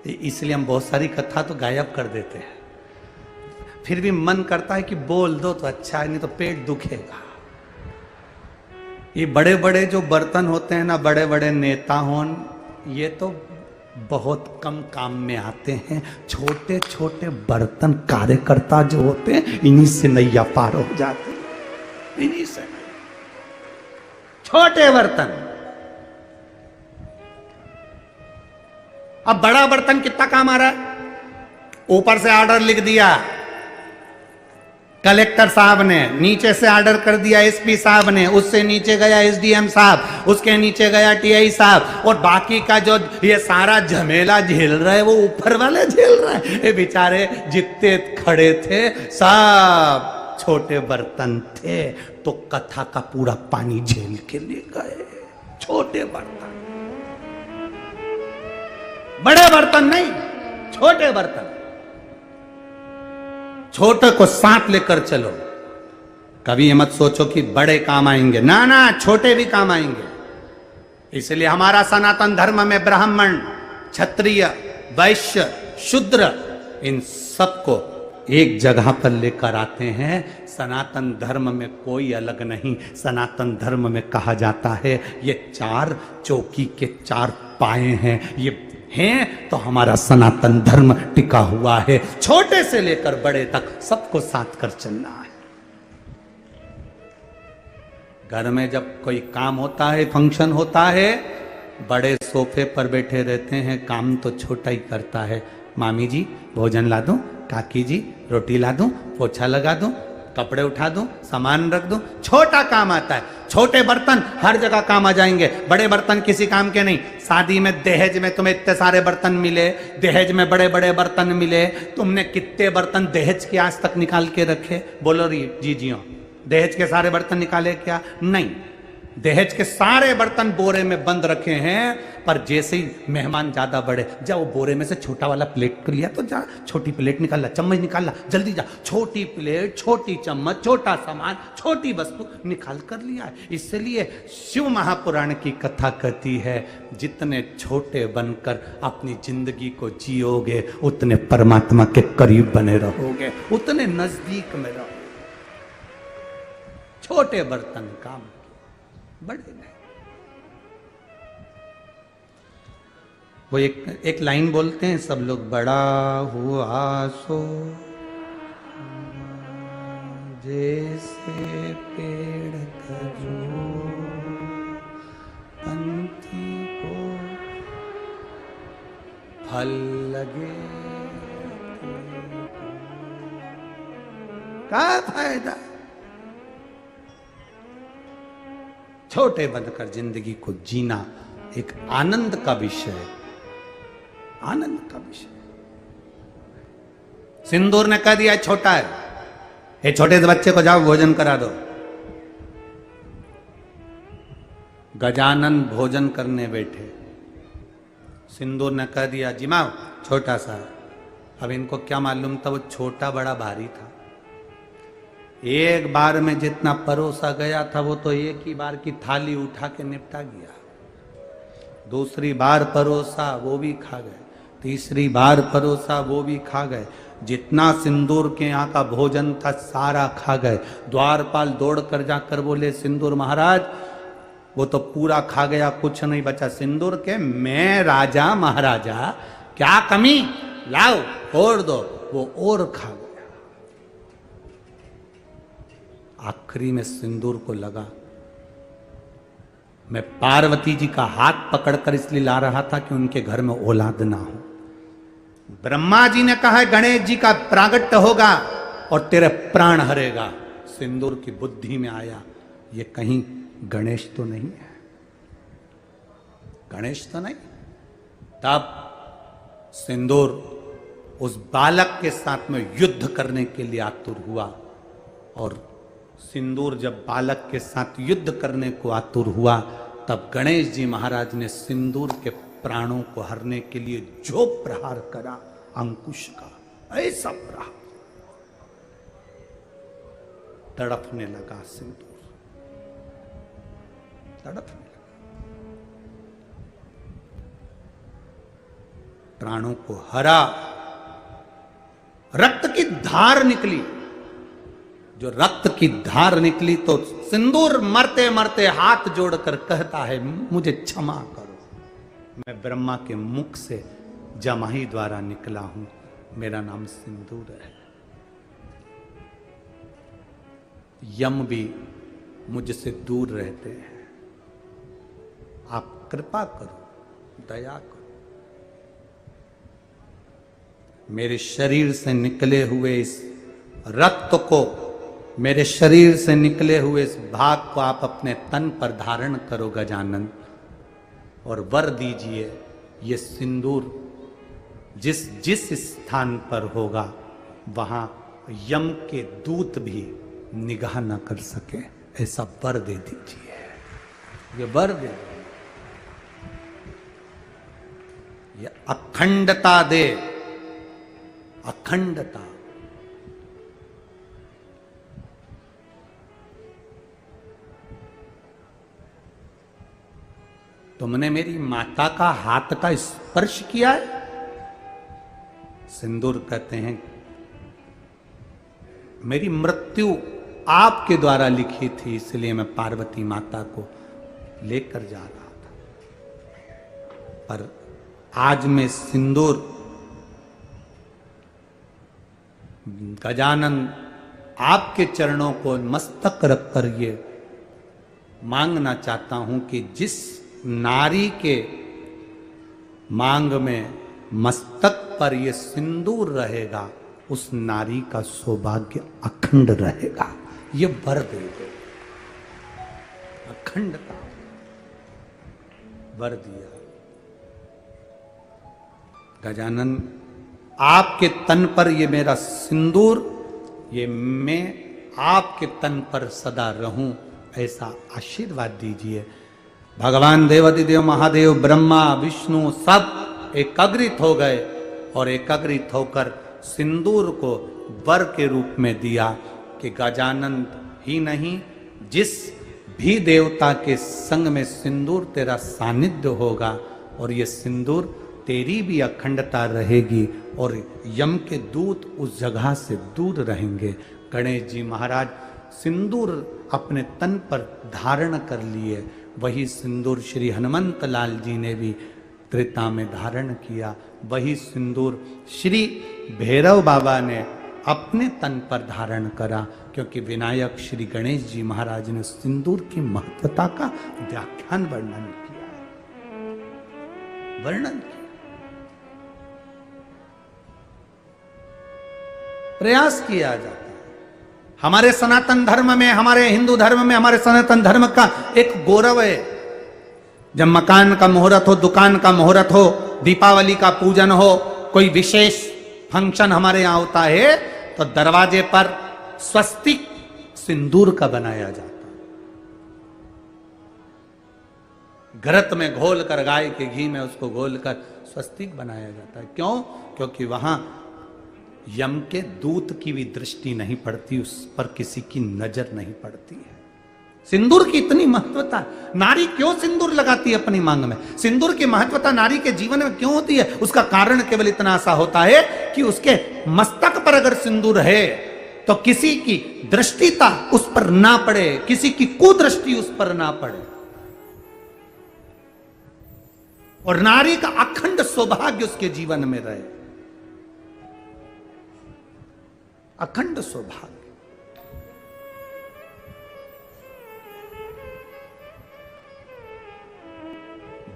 इसलिए हम बहुत सारी कथा तो गायब कर देते हैं। फिर भी मन करता है कि बोल दो तो अच्छा है, नहीं तो पेट दुखेगा। ये बड़े बड़े जो बर्तन होते हैं ना, बड़े बड़े नेता हों, ये तो बहुत कम काम में आते हैं। छोटे छोटे बर्तन कार्यकर्ता जो होते हैं, इन्हीं से नैया पार हो जाती है, इन्हीं से। छोटे बर्तन। अब बड़ा बर्तन कितना काम आ रहा है? ऊपर से ऑर्डर लिख दिया कलेक्टर साहब ने, नीचे से ऑर्डर कर दिया एसपी साहब ने, उससे नीचे गया एसडीएम साहब, उसके नीचे गया टीआई साहब, और बाकी का जो ये सारा झमेला झेल रहा है वो ऊपर वाले झेल रहा है। ये बेचारे जितने खड़े थे सब छोटे बर्तन थे, तो कथा का पूरा पानी झेल के ले गए। छोटे बर्तन, बड़े बर्तन नहीं, छोटे बर्तन। छोटे को साथ लेकर चलो। कभी ये मत सोचो कि बड़े काम आएंगे, ना ना, छोटे भी काम आएंगे। इसलिए हमारा सनातन धर्म में ब्राह्मण, क्षत्रिय, वैश्य, शूद्र, इन सबको एक जगह पर लेकर आते हैं। सनातन धर्म में कोई अलग नहीं। सनातन धर्म में कहा जाता है ये 4 चौकी के 4 पाए हैं, ये हैं तो हमारा सनातन धर्म टिका हुआ है। छोटे से लेकर बड़े तक सबको साथ कर चलना है। घर में जब कोई काम होता है, फंक्शन होता है, बड़े सोफे पर बैठे रहते हैं, काम तो छोटा ही करता है। मामी जी भोजन ला दूं, काकी जी रोटी ला दूं, पोछा लगा दूं, कपड़े उठा दूं, सामान रख दूं, छोटा काम आता है। छोटे बर्तन हर जगह काम आ जाएंगे, बड़े बर्तन किसी काम के नहीं। शादी में दहेज में तुम्हें इतने सारे बर्तन मिले, दहेज में बड़े बड़े बर्तन मिले, तुमने कितने बर्तन दहेज के आज तक निकाल के रखे? बोलो री जी जियो, दहेज के सारे बर्तन निकाले क्या? नहीं, दहेज के सारे बर्तन बोरे में बंद रखे हैं। पर जैसे ही मेहमान ज्यादा बड़े, जा वो बोरे में से छोटा वाला प्लेट कर लिया, तो जा छोटी प्लेट निकाल ला, चम्मच निकाल ला, जल्दी जा, छोटी प्लेट, छोटी चम्मच, छोटा सामान, छोटी वस्तु निकाल कर लिया है। इसलिए शिव महापुराण की कथा कहती है, जितने छोटे बनकर अपनी जिंदगी को जियोगे उतने परमात्मा के करीब बने रहोगे, उतने नजदीक में रहोगे। छोटे बर्तन काम, बड़े नहीं। वो एक लाइन बोलते हैं सब लोग, बड़ा हुआ सो जैसे पेड़ खजूर पंथी को फल लगे, क्या फायदा। छोटे बनकर जिंदगी को जीना एक आनंद का विषय है, आनंद का विषय। सिंदूर ने कह दिया छोटा है, ये छोटे से बच्चे को जाओ भोजन करा दो। गजानन भोजन करने बैठे, सिंदूर ने कह दिया जिमाओ छोटा सा। अब इनको क्या मालूम था वो छोटा बड़ा भारी था। एक बार में जितना परोसा गया था वो तो एक ही बार की थाली उठा के निपटा गया। दूसरी बार परोसा वो भी खा गए, तीसरी बार परोसा वो भी खा गए। जितना सिंदूर के यहाँ का भोजन था सारा खा गए। द्वारपाल दौड़ कर जाकर बोले सिंदूर महाराज वो तो पूरा खा गया, कुछ नहीं बचा सिंदूर के, मैं राजा महाराजा, क्या कमी, लाओ और दो। वो और खा गया। आखिरी में सिंदूर को लगा मैं पार्वती जी का हाथ पकड़कर इसलिए ला रहा था कि उनके घर में औलाद ना हो। ब्रह्मा जी ने कहा गणेश जी का प्रागट्य होगा और तेरे प्राण हरेगा। सिंदूर की बुद्धि में आया ये कहीं गणेश तो नहीं है, गणेश तो नहीं। तब सिंदूर उस बालक के साथ में युद्ध करने के लिए आतुर हुआ। और सिंदूर जब बालक के साथ युद्ध करने को आतुर हुआ तब गणेश जी महाराज ने सिंदूर के प्राणों को हरने के लिए जो प्रहार करा अंकुश का, ऐसा प्रहार, तड़पने लगा सिंदूर, तड़पने लगा। प्राणों को हरा, रक्त की धार निकली। जो रक्त की धार निकली तो सिंदूर मरते मरते हाथ जोड़कर कहता है मुझे क्षमा करो, मैं ब्रह्मा के मुख से जमाही द्वारा निकला हूं, मेरा नाम सिंदूर है। यम भी मुझसे दूर रहते हैं, आप कृपा करो, दया करो। मेरे शरीर से निकले हुए इस रक्त को, मेरे शरीर से निकले हुए इस भाग को आप अपने तन पर धारण करो गजानन, और वर दीजिए ये सिंदूर जिस जिस स्थान पर होगा वहां यम के दूत भी निगाह न कर सके, ऐसा वर दे दीजिए। ये वर दे, ये अखंडता दे, अखंडता। तुमने मेरी माता का हाथ का स्पर्श किया है? सिंदूर कहते हैं मेरी मृत्यु आपके द्वारा लिखी थी, इसलिए मैं पार्वती माता को लेकर जा रहा था, पर आज मैं सिंदूर गजानन आपके चरणों को मस्तक रखकर ये मांगना चाहता हूं कि जिस नारी के मांग में मस्तक पर ये सिंदूर रहेगा उस नारी का सौभाग्य अखंड रहेगा। ये वर दे दो, अखंडता वर दिया। गजानन आपके तन पर ये मेरा सिंदूर, ये मैं आपके तन पर सदा रहूं, ऐसा आशीर्वाद दीजिए। भगवान देवाधिदेव महादेव ब्रह्मा विष्णु सब एकाग्रित हो गए और एकाग्रित होकर सिंदूर को वर के रूप में दिया कि गजानन ही नहीं, जिस भी देवता के संग में सिंदूर तेरा सानिध्य होगा और ये सिंदूर तेरी भी अखंडता रहेगी और यम के दूत उस जगह से दूर रहेंगे। गणेश जी महाराज सिंदूर अपने तन पर धारण कर लिए, वही सिंदूर श्री हनुमंत लाल जी ने भी त्रेता में धारण किया। वही सिंदूर श्री भैरव बाबा ने अपने तन पर धारण करा, क्योंकि विनायक श्री गणेश जी महाराज ने सिंदूर की महत्वता का व्याख्यान वर्णन किया है, वर्णन किया। प्रयास किया जाता है। हमारे सनातन धर्म में, हमारे हिंदू धर्म में, हमारे सनातन धर्म का एक गौरव है। जब मकान का मुहूर्त हो, दुकान का मुहूर्त हो, दीपावली का पूजन हो, कोई विशेष फंक्शन हमारे यहां होता है, तो दरवाजे पर स्वस्तिक सिंदूर का बनाया जाता है। घृत में घोलकर, गाय के घी में उसको घोलकर स्वस्तिक बनाया जाता है। क्यों? क्योंकि वहां यम के दूत की भी दृष्टि नहीं पड़ती, उस पर किसी की नजर नहीं पड़ती है। सिंदूर की इतनी महत्वता, नारी क्यों सिंदूर लगाती है अपनी मांग में? सिंदूर की महत्वता नारी के जीवन में क्यों होती है? उसका कारण केवल इतना सा होता है कि उसके मस्तक पर अगर सिंदूर है तो किसी की दृष्टिता उस पर ना पड़े, किसी की कुदृष्टि उस पर ना पड़े, और नारी का अखंड सौभाग्य उसके जीवन में रहे, अखंड सौभाग्य।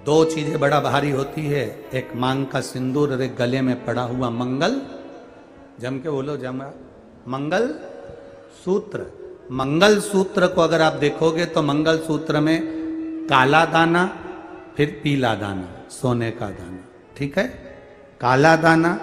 दो चीजें बड़ा भारी होती है, एक मांग का सिंदूर और एक गले में पड़ा हुआ मंगल, जम के बोलो जमा, मंगल सूत्र। मंगल सूत्र को अगर आप देखोगे तो मंगल सूत्र में काला दाना, फिर पीला दाना, सोने का दाना, ठीक है? काला दाना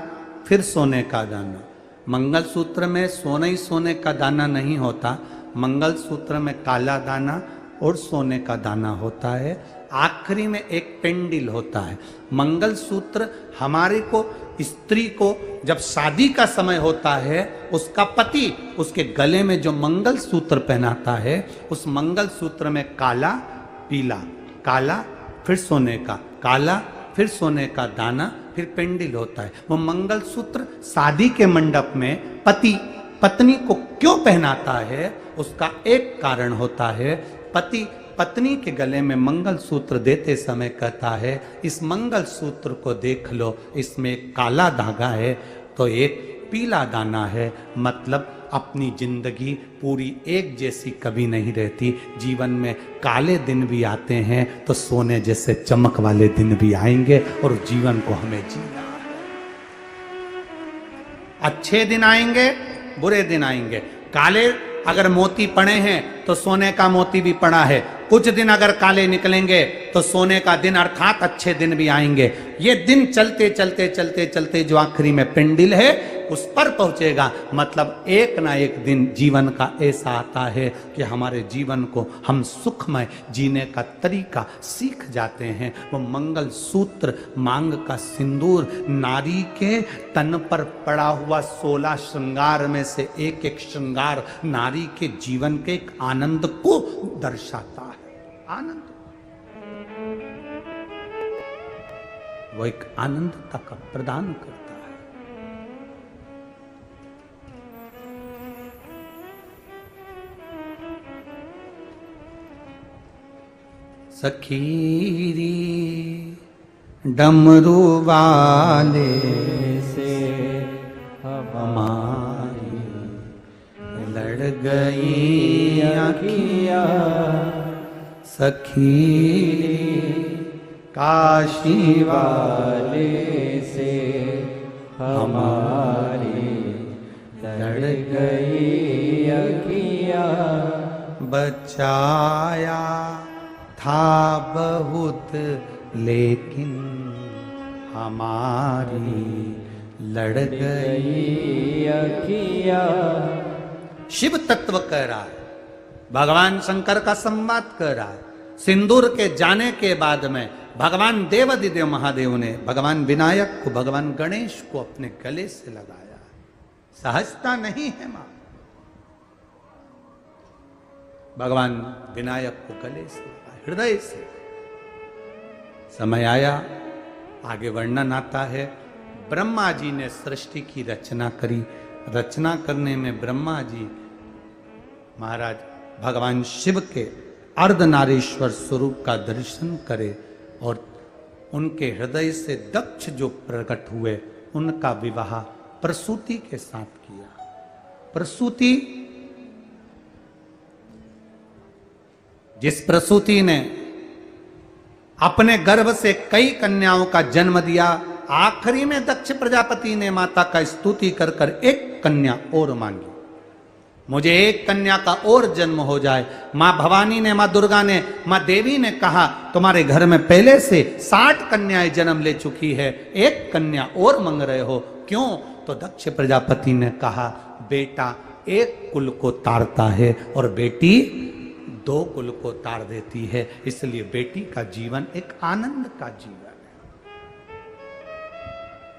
फिर सोने का दाना। मंगल सूत्र में सोने ही सोने का दाना नहीं होता, मंगल सूत्र में काला दाना और सोने का दाना होता है। आखिरी में एक पेंडिल होता है। मंगल सूत्र हमारे को, स्त्री को जब शादी का समय होता है, उसका पति उसके गले में जो मंगल सूत्र पहनाता है, उस मंगल सूत्र में काला, पीला, काला फिर सोने का, काला फिर सोने का दाना, फिर पेंडिल होता है। वो मंगल सूत्र शादी के मंडप में पति पत्नी को क्यों पहनाता है, उसका एक कारण होता है। पति पत्नी के गले में मंगल सूत्र देते समय कहता है, इस मंगल सूत्र को देख लो, इसमें एक काला धागा है तो एक पीला दाना है। मतलब अपनी जिंदगी पूरी एक जैसी कभी नहीं रहती, जीवन में काले दिन भी आते हैं तो सोने जैसे चमक वाले दिन भी आएंगे, और जीवन को हमें जीना है। अच्छे दिन आएंगे, बुरे दिन आएंगे। काले अगर मोती पड़े हैं तो सोने का मोती भी पड़ा है। कुछ दिन अगर काले निकलेंगे तो सोने का दिन अर्थात अच्छे दिन भी आएंगे। ये दिन चलते चलते चलते चलते जो आखिरी में पेंडिल है उस पर पहुंचेगा। मतलब एक ना एक दिन जीवन का ऐसा आता है कि हमारे जीवन को हम सुखमय जीने का तरीका सीख जाते हैं। वो मंगल सूत्र, मांग का सिंदूर, नारी के तन पर पड़ा हुआ 16 श्रृंगार में से एक एक श्रृंगार नारी के जीवन के एक आनंद को दर्शाता है। आनंद, वो एक आनंदता का प्रदान करता है। सखीरी डमरू वाले से हमारी लड़ गई आँखियाँ, सखीरी काशी वाले से हमारी लड़ गई आँखियाँ। बचाया था बहुत लेकिन हमारी लड़ गई अखियाँ। शिव तत्व कह रहा है, भगवान शंकर का संवाद कर रहा है। सिंदूर के जाने के बाद में भगवान देवाधिदेव महादेव ने भगवान विनायक को, भगवान गणेश को अपने गले से लगाया। सहजता नहीं है मां, भगवान विनायक को गले से, हृदय से। समय आया, आगे वर्णन आता है, ब्रह्मा जी ने सृष्टि की रचना करी। रचना करने में ब्रह्मा जी महाराज भगवान शिव के अर्धनारीश्वर स्वरूप का दर्शन करे और उनके हृदय से दक्ष जो प्रकट हुए, उनका विवाह प्रसूति के साथ किया। प्रसूति, जिस प्रसूति ने अपने गर्भ से कई कन्याओं का जन्म दिया, आखिरी में दक्ष प्रजापति ने माता का स्तुति कर कर एक कन्या और मांगी, मुझे एक कन्या का और जन्म हो जाए। मां भवानी ने, मां दुर्गा ने, मां देवी ने कहा तुम्हारे घर में पहले से 60 कन्याएं जन्म ले चुकी है, एक कन्या और मांग रहे हो, क्यों? तो दक्ष प्रजापति ने कहा बेटा एक कुल को तारता है और बेटी 2 कुल को तार देती है, इसलिए बेटी का जीवन एक आनंद का जीवन है,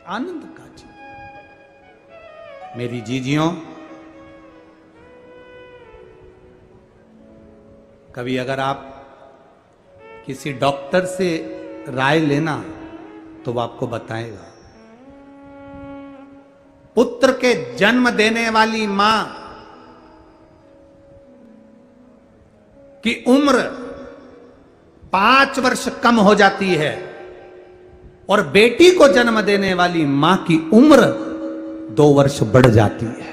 आनंद का जीवन। मेरी जीजियों, कभी अगर आप किसी डॉक्टर से राय लेना तो वो आपको बताएगा, पुत्र के जन्म देने वाली मां की उम्र 5 वर्ष कम हो जाती है और बेटी को जन्म देने वाली मां की उम्र 2 वर्ष बढ़ जाती है।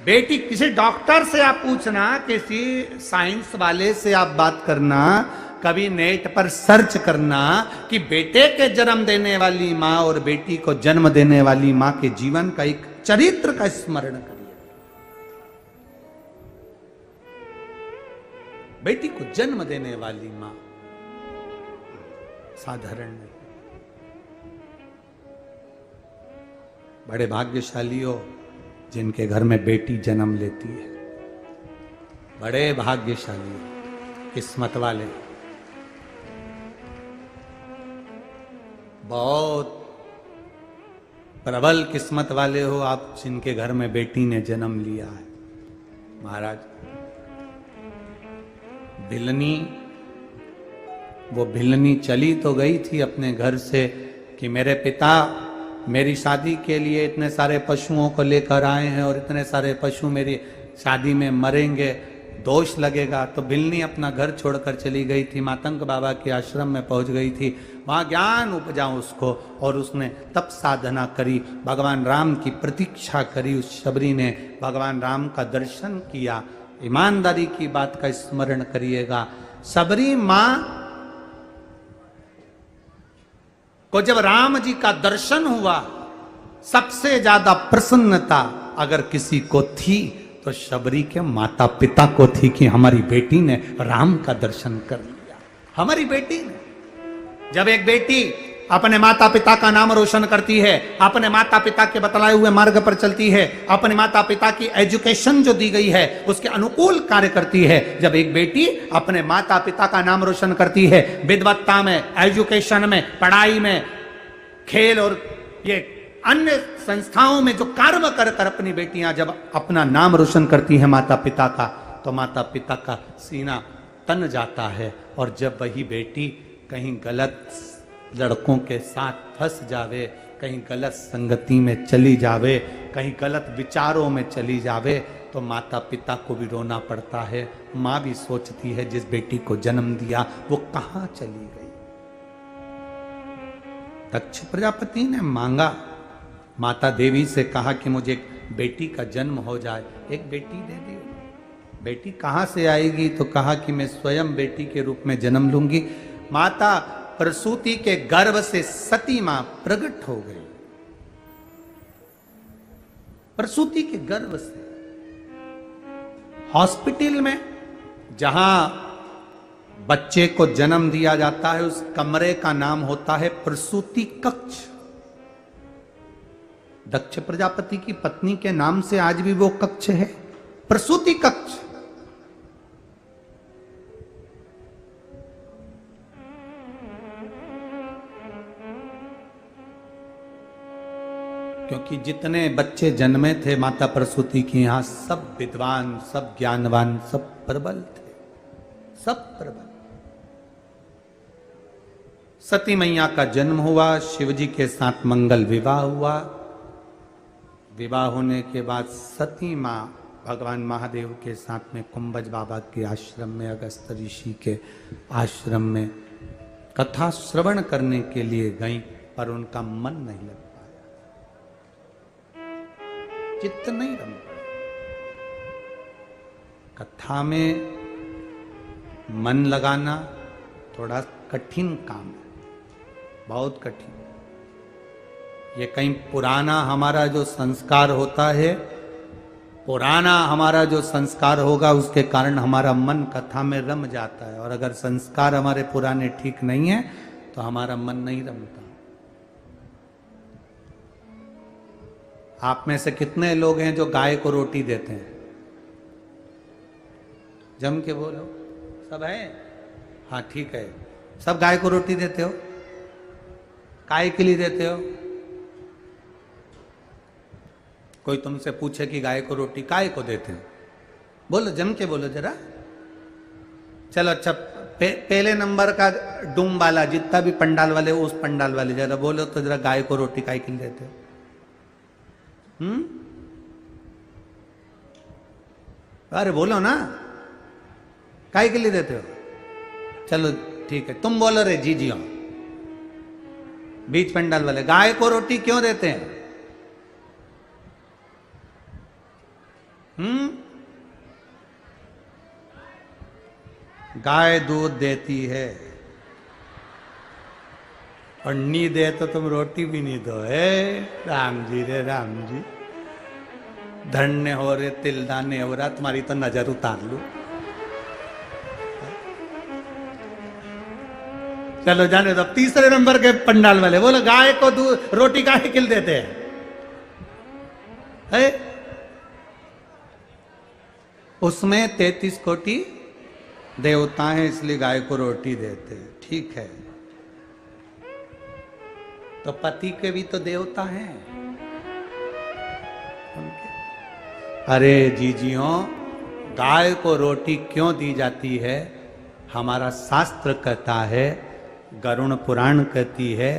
बेटी, किसी डॉक्टर से आप पूछना, किसी साइंस वाले से आप बात करना, कभी नेट पर सर्च करना कि बेटे के जन्म देने वाली मां और बेटी को जन्म देने वाली मां के जीवन का एक चरित्र का स्मरण करिए। बेटी को जन्म देने वाली मां साधारण नहीं, बड़े भाग्यशाली हो जिनके घर में बेटी जन्म लेती है, बड़े भाग्यशाली हो, किस्मत वाले, बहुत प्रबल किस्मत वाले हो आप जिनके घर में बेटी ने जन्म लिया है। महाराज, भिलनी, वो भिलनी चली तो गई थी अपने घर से कि मेरे पिता मेरी शादी के लिए इतने सारे पशुओं को लेकर आए हैं और इतने सारे पशु मेरी शादी में मरेंगे, दोष लगेगा। तो भिलनी अपना घर छोड़कर चली गई थी, मातंग बाबा के आश्रम में पहुंच गई थी, वहां ज्ञान उपजा उसको और उसने तप साधना करी, भगवान राम की प्रतीक्षा करी। उस शबरी ने भगवान राम का दर्शन किया। ईमानदारी की बात का स्मरण करिएगा, शबरी मां को जब राम जी का दर्शन हुआ, सबसे ज्यादा प्रसन्नता अगर किसी को थी तो शबरी के माता पिता को थी कि हमारी बेटी ने राम का दर्शन कर लिया। हमारी बेटी ने, जब एक बेटी अपने माता पिता का नाम रोशन करती है, अपने माता पिता के बतलाए हुए मार्ग पर चलती है, अपने माता पिता की एजुकेशन जो दी गई है उसके अनुकूल कार्य करती है, जब एक बेटी अपने माता पिता का नाम रोशन करती है, विद्वत्ता में, एजुकेशन में, पढ़ाई में, खेल और ये अन्य संस्थाओं में जो कार्य कर कर अपनी बेटियां जब अपना नाम रोशन करती हैं माता पिता का, तो माता पिता का सीना तन जाता है। और जब वही बेटी कहीं गलत लड़कों के साथ फंस जावे, कहीं गलत संगति में चली जावे, कहीं गलत विचारों में चली जावे, तो माता पिता को भी रोना पड़ता है। माँ भी सोचती है जिस बेटी को जन्म दिया वो कहाँ चली गई। दक्ष प्रजापति ने मांगा, माता देवी से कहा कि मुझे एक बेटी का जन्म हो जाए, एक बेटी दे दियो। बेटी कहाँ से आएगी? तो कहा कि मैं स्वयं बेटी के रूप में जन्म लूंगी। माता प्रसूति के गर्भ से सती मां प्रकट हो गई, प्रसूति के गर्भ से। हॉस्पिटल में जहां बच्चे को जन्म दिया जाता है उस कमरे का नाम होता है प्रसूति कक्ष। दक्ष प्रजापति की पत्नी के नाम से आज भी वो कक्ष है, प्रसूति कक्ष। क्योंकि जितने बच्चे जन्मे थे माता प्रसूति के यहां, सब विद्वान, सब ज्ञानवान, सब प्रबल थे, सब प्रबल। सती मैया का जन्म हुआ, शिवजी के साथ मंगल विवाह हुआ। विवाह होने के बाद सती मां भगवान महादेव के साथ में कुंभज बाबा के आश्रम में, अगस्त ऋषि के आश्रम में कथा श्रवण करने के लिए गई, पर उनका मन नहीं लग पाया, चित्त नहीं रम पाया। कथा में मन लगाना थोड़ा कठिन काम है, बहुत कठिन। ये कहीं पुराना हमारा जो संस्कार होता है, पुराना हमारा जो संस्कार होगा, उसके कारण हमारा मन कथा में रम जाता है। और अगर संस्कार हमारे पुराने ठीक नहीं है तो हमारा मन नहीं रमता। आप में से कितने लोग हैं जो गाय को रोटी देते हैं? जम के बोलो। सब है? हाँ ठीक है। सब गाय को रोटी देते हो? काय के लिए देते हो? कोई तुमसे पूछे कि गाय को रोटी काय को देते हो, बोलो, जम के बोलो जरा। चलो अच्छा, पहले नंबर का डूम वाला, जितना भी पंडाल वाले, उस पंडाल वाले जरा बोलो तो जरा, गाय को रोटी काय के लिए देते हो? अरे बोलो ना, काय के लिए देते हो? चलो ठीक है, तुम बोलो रे जी जी। बीच पंडाल वाले गाय को रोटी क्यों देते हैं? गाय दूध देती है और नी दे तो तुम रोटी भी नहीं दो। है राम जी रे राम जी, धन्य हो रे तिलदाने हो रहा, तुम्हारी तो नजर उतार लू। चलो जाने दो। तीसरे नंबर के पंडाल वाले बोलो, गाय को दूध रोटी काहे के लिए देते हैं? है? उसमें 33 कोटि देवता हैं, इसलिए गाय को रोटी देते हैं। ठीक है, तो पति के भी तो देवता हैं उनके। अरे जीजियों, गाय को रोटी क्यों दी जाती है? हमारा शास्त्र कहता है, गरुण पुराण कहती है,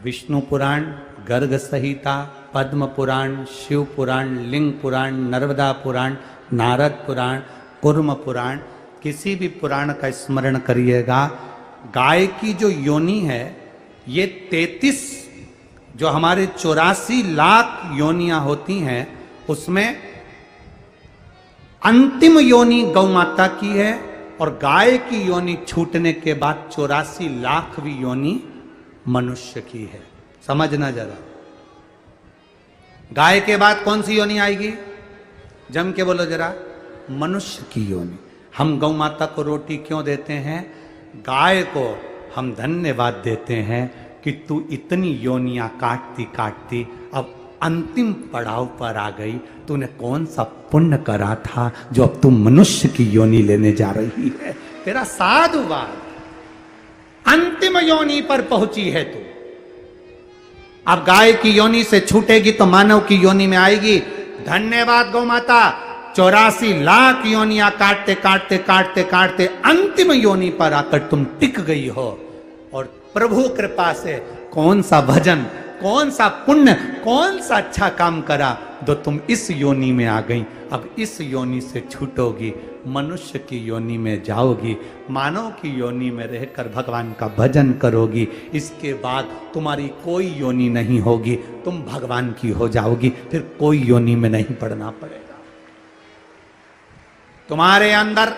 विष्णु पुराण, गर्ग संहिता, पद्म पुराण, शिव पुराण, लिंग पुराण, नर्मदा पुराण, नारद पुराण, कुर्म पुराण, किसी भी पुराण का स्मरण करिएगा। गाय की जो योनि है, ये 33 जो हमारे 84 लाख योनियां होती हैं, उसमें अंतिम योनि गौ माता की है, और गाय की योनि छूटने के बाद 84 लाखवीं योनि मनुष्य की है। समझना जरा, गाय के बाद कौन सी योनि आएगी? जम के बोलो जरा, मनुष्य की योनि। हम गौ माता को रोटी क्यों देते हैं? गाय को हम धन्यवाद देते हैं कि तू इतनी योनियां काटती काटती अब अंतिम पड़ाव पर आ गई। तूने कौन सा पुण्य करा था जो अब तू मनुष्य की योनि लेने जा रही है? तेरा साधुवाद, अंतिम योनि पर पहुंची है तू। अब गाय की योनि से छूटेगी तो मानव की योनि में आएगी। धन्यवाद गौ माता, 84 लाख योनियां काटते काटते काटते काटते अंतिम योनि पर आकर तुम टिक गई हो। और प्रभु कृपा से कौन सा भजन, कौन सा पुण्य, कौन सा अच्छा काम करा जो तुम इस योनि में आ गई। अब इस योनि से छूटोगी, मनुष्य की योनि में जाओगी, मानव की योनि में रहकर भगवान का भजन करोगी। इसके बाद तुम्हारी कोई योनि नहीं होगी, तुम भगवान की हो जाओगी, फिर कोई योनि में नहीं पड़ना पड़ेगा। तुम्हारे अंदर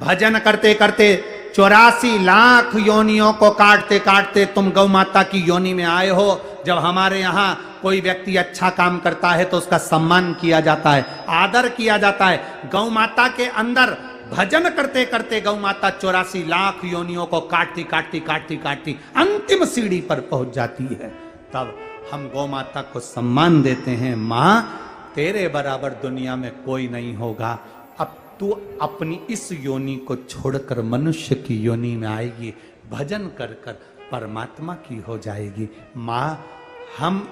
भजन करते करते 84 लाख योनियों को काटते काटते तुम गौ माता की योनि में आए हो। जब हमारे यहाँ कोई व्यक्ति अच्छा काम करता है तो उसका सम्मान किया जाता है, आदर किया जाता है। गौ माता के अंदर भजन करते करते गौ माता 84 लाख योनियों को काटती काटती काटती काटती अंतिम सीढ़ी पर पहुंच जाती है। तब हम गौ माता को सम्मान देते हैं, माँ तेरे बराबर दुनिया में कोई नहीं होगा। अब तू अपनी इस योनि को छोड़कर मनुष्य की योनि में आएगी, भजन कर कर परमात्मा की हो जाएगी। माँ हम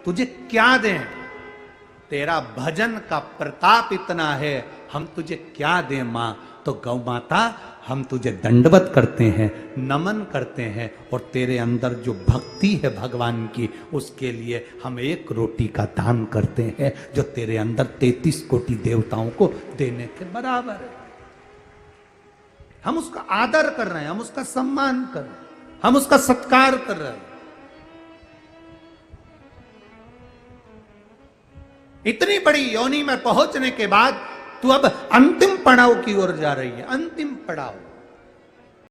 तुझे क्या दें? तेरा भजन का प्रताप इतना है, हम तुझे क्या दें माँ? तो गौ माता हम तुझे दंडवत करते हैं, नमन करते हैं, और तेरे अंदर जो भक्ति है भगवान की, उसके लिए हम 1 रोटी का दान करते हैं, जो तेरे अंदर 33 कोटि देवताओं को देने के बराबर है। हम उसका आदर कर रहे हैं, हम उसका सम्मान कर रहे हैं, हम उसका सत्कार कर रहे हैं। इतनी बड़ी योनि में पहुंचने के बाद तू अब अंतिम पड़ाव की ओर जा रही है, अंतिम पड़ाव।